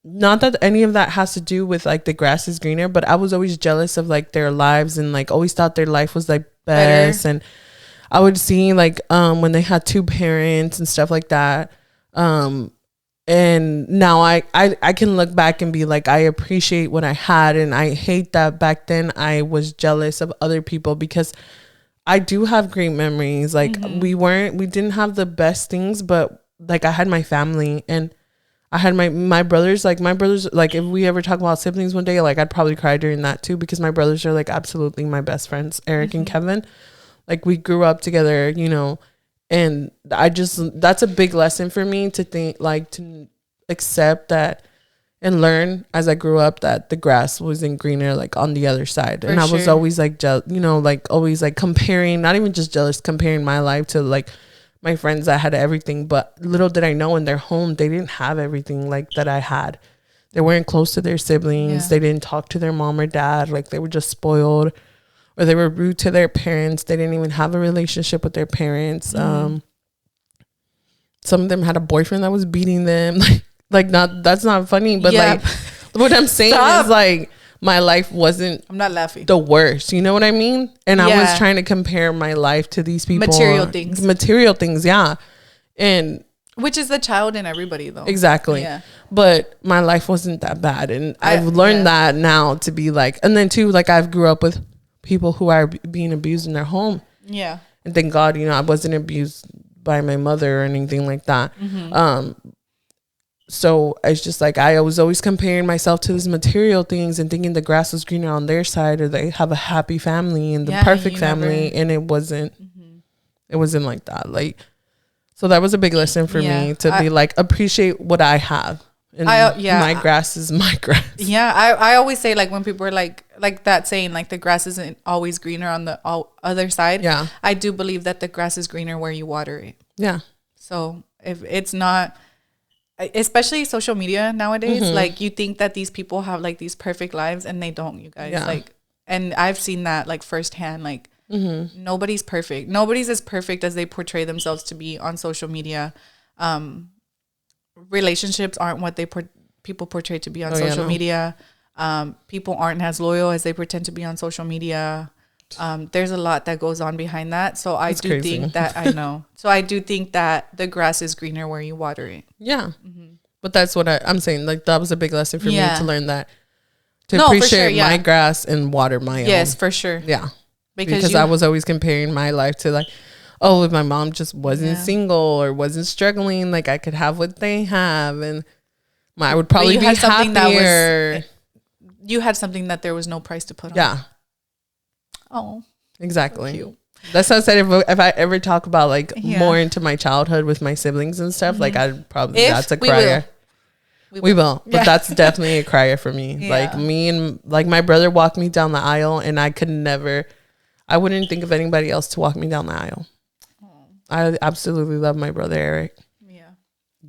not that any of that has to do with, like, the grass is greener, but I was always jealous of, like, their lives, and, like, always thought their life was, like, best. And I would see, like, when they had 2 parents and stuff like that. And now I can look back and be like, I appreciate what I had, and I hate that back then I was jealous of other people, because I do have great memories. Like, we didn't have the best things, but, like, I had my family, and I had my brothers, like, if we ever talk about siblings one day, like, I'd probably cry during that too, because my brothers are, like, absolutely my best friends, Eric and Kevin. Like, we grew up together, you know, and that's a big lesson for me to think, like, to accept that and learn as I grew up that the grass wasn't greener, like, on the other side. And I was always, like, you know, like, always, like, comparing, not even just jealous, comparing my life to, like, my friends that had everything. But little did I know, in their home, they didn't have everything, like, that I had. They weren't close to their siblings. Yeah. They didn't talk to their mom or dad. Like, they were just spoiled, or they were rude to their parents. They didn't even have a relationship with their parents. Some of them had a boyfriend that was beating them. That's not funny, but like, what I'm saying is, like, my life wasn't, I'm not laughing, the worst. You know what I mean? And I was trying to compare my life to these people. Material things. Yeah. And which is the child in everybody, though. Exactly. Yeah. But my life wasn't that bad. And I've learned that now to be like, and then too, like, I've grew up with people who are being abused in their home. Yeah. And thank God, you know, I wasn't abused by my mother or anything like that. So it's just like, I was always comparing myself to these material things and thinking the grass was greener on their side, or they have a happy family and the perfect family. And it wasn't, it wasn't like that. Like, so that was a big lesson for me to be like, appreciate what I have. And my grass is my grass. Yeah. I always say, like, when people are like that saying, like, the grass isn't always greener on the other side. Yeah. I do believe that the grass is greener where you water it. Yeah. So if it's not, especially social media nowadays, like, you think that these people have, like, these perfect lives, and they don't, you guys. Like, and I've seen that, like, firsthand. Like, nobody's perfect. Nobody's as perfect as they portray themselves to be on social media. Relationships aren't what people portray to be on social media. People aren't as loyal as they pretend to be on social media. There's a lot that goes on behind that. So I do think that, I know. So I do think that the grass is greener where you water it. Yeah. But that's what I'm saying. Like, that was a big lesson for me to learn that. To appreciate my grass and water my own. Yes, for sure. Yeah. Because I was always comparing my life to, like, oh, if my mom just wasn't single or wasn't struggling, like, I could have what they have, and I would probably be happier. You had something that there was no price to put on. Yeah. Oh. Exactly. So that's what I said. If I ever talk about, like, more into my childhood with my siblings and stuff, like, I'd probably, that's a crier. We will. But that's definitely a crier for me. Yeah. Like, me and, like, my brother walked me down the aisle, and I wouldn't think of anybody else to walk me down the aisle. I absolutely love my brother Eric. Yeah.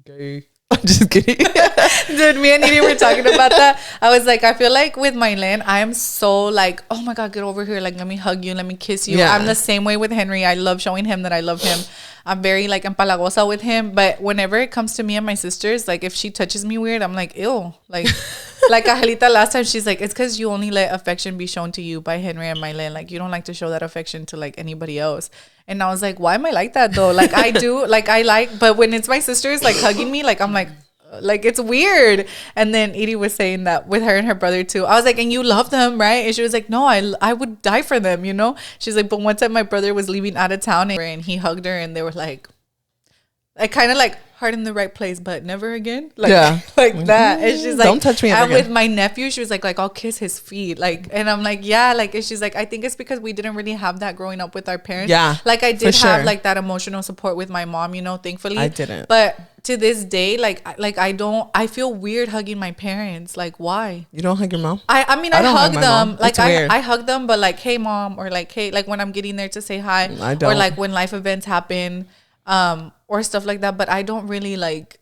Gay. I'm just kidding. Dude, me and Edie were talking about that. I was like, I feel like with Mylan, I am so like, oh my God, get over here. Like, let me hug you. Let me kiss you. Yeah. I'm the same way with Henry. I love showing him that I love him. I'm very like empalagosa with him. But whenever it comes to me and my sisters, like if she touches me weird, I'm like, ew. Like like Angelita last time, she's like, it's because you only let affection be shown to you by Henry and Mylene. Like you don't like to show that affection to like anybody else. And I was like, why am I like that though? Like I do, like I like, but when it's my sisters like hugging me, like I'm like it's weird. And then Edie was saying that with her and her brother too. I was like, and you love them, right? And she was like, no, I would die for them, you know? She's like, but one time my brother was leaving out of town and he hugged her and they were like kind of like heart in the right place, but never again. Like, yeah. Like that. And she's like, don't touch me ever and with my nephew, she was like I'll kiss his feet. Like, and I'm like, yeah. Like, and she's like, I think it's because we didn't really have that growing up with our parents. Yeah. Like I did have like that emotional support with my mom, you know, thankfully. I didn't. But to this day, I feel weird hugging my parents. Like, why? You don't hug your mom? I mean, I hug them. Like, I hug them, but like, hey, mom, or like, hey, like when I'm getting there to say hi, I don't. Or like when life events happen, or stuff like that. But I don't really like,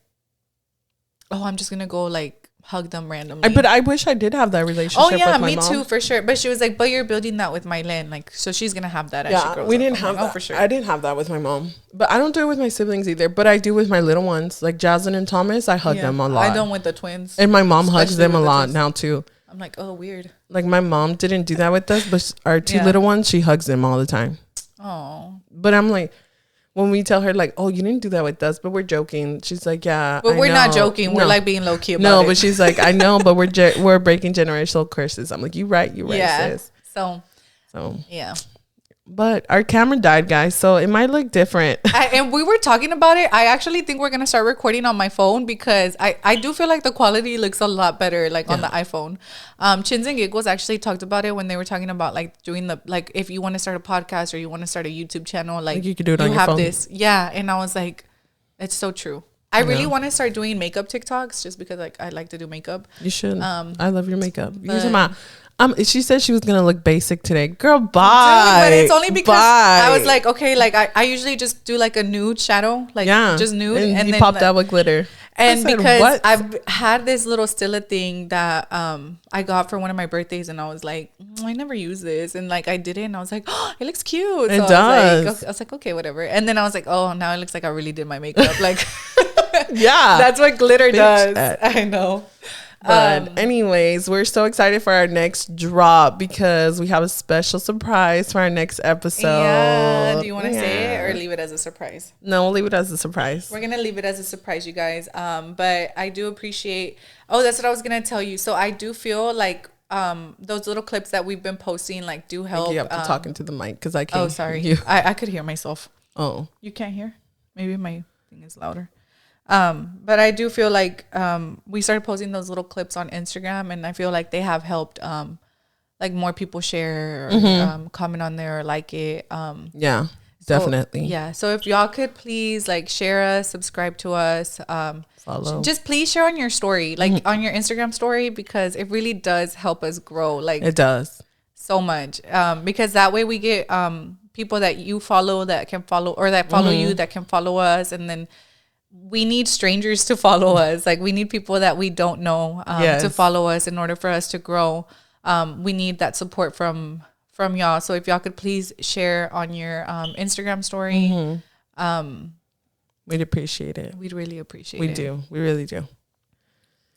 oh, I'm just gonna go like hug them randomly. But I wish I did have that relationship. Oh yeah, with my mom. Too, for sure. But she was like, but you're building that with Mylene, like, so she's gonna have that. As she grows we didn't up. have that. Oh, for sure. I didn't have that with my mom, but I don't do it with my siblings either. But I do with my little ones, like Jasmine and Thomas. I hug them a lot. I don't with the twins, and my mom hugs them a lot now too. I'm like, oh, weird. Like my mom didn't do that with us, but our two little ones, she hugs them all the time. Oh, but I'm like, when we tell her like, oh, you didn't do that with us, but we're joking. She's like, yeah, but we're not joking. We're like being low key about it. No, but she's like, I know, but we're breaking generational curses. I'm like, you right, sis. So yeah. But our camera died, guys, so it might look different. And we were talking about it. I actually think we're gonna start recording on my phone because I do feel like the quality looks a lot better like on the iPhone. Chins and Giggles actually talked about it when they were talking about like doing the like if you want to start a podcast or you want to start a YouTube channel, like you could do it on your phone. This, and I was like, it's so true. I really want to start doing makeup TikToks just because like I like to do makeup. You should. I love your makeup. She said she was gonna look basic today. Girl, bye. Dude, but it's only because I was like, okay, like I usually just do like a nude shadow, like just nude, and you popped out with glitter. And because I've had this little Stila thing that I got for one of my birthdays, and I was like, I never use this, and like I did it, and I was like, oh, it looks cute. So it does. I was like, okay, whatever. And then I was like, oh, now it looks like I really did my makeup. Like, yeah, that's what glitter does. I know. But anyways, we're so excited for our next drop because we have a special surprise for our next episode. Yeah. Do you want to say it or leave it as a surprise? No, we'll leave it as a surprise. We're going to leave it as a surprise, you guys. But I do appreciate... Oh, that's what I was going to tell you. So I do feel like those little clips that we've been posting like do help. You have to talk into the mic because I can't. Oh, sorry. Hear you. I could hear myself. Oh. You can't hear? Maybe my thing is louder. But I do feel like we started posting those little clips on Instagram, and I feel like they have helped like more people share or comment on there or like it. Yeah, definitely. So if y'all could please like share us, subscribe to us, follow. Just please share on your story, like on your Instagram story, because it really does help us grow. Like it does so much. Because that way we get people that you follow that can follow, or that follow you that can follow us, and then we need strangers to follow us. Like we need people that we don't know to follow us in order for us to grow. We need that support from y'all. So if y'all could please share on your Instagram story. We'd appreciate it. We'd really appreciate it. We do. We really do.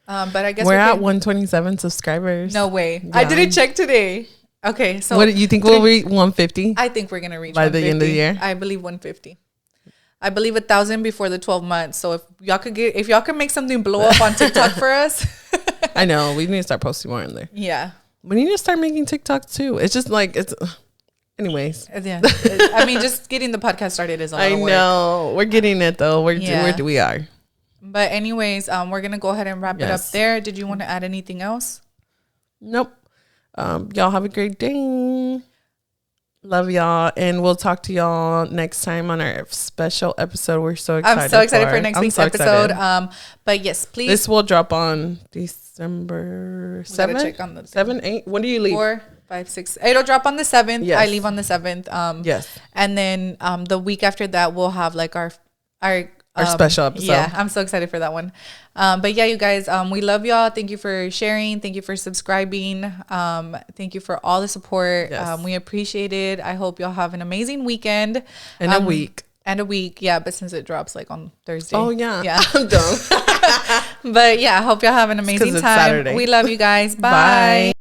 But I guess we're at 127 subscribers. No way. Yeah. I didn't check today. Okay. So what do you think we'll reach 150? I think we're going to reach by the end of the year. I believe 150. I believe 1,000 before the 12 months. So if y'all could make something blow up on TikTok for us. I know. We need to start posting more in there. Yeah. We need to start making TikToks too. It's just like, anyways. Yeah. I mean, just getting the podcast started is a lot of work. I know. We're getting it though. We are. But anyways, we're going to go ahead and wrap it up there. Did you want to add anything else? Nope. Y'all have a great day. Love y'all, and we'll talk to y'all next time on our special episode. We're so excited. I'm so excited for next week's episode. But yes, please. This will drop on December 7th. Check on the 7, 8. When do you leave? 4, 5, 6. It'll drop on the 7th. Yes. I leave on the 7th. Yes. And then the week after that, we'll have like our special episode. Yeah, I'm so excited for that one. But yeah, you guys, we love y'all. Thank you for sharing. Thank you for subscribing. Thank you for all the support. Yes. We appreciate it. I hope y'all have an amazing weekend. And a week. And a week. Yeah, but since it drops like on Thursday. Oh, yeah. Yeah. I'm dumb. But yeah, I hope y'all have an amazing time. We love you guys. Bye. Bye.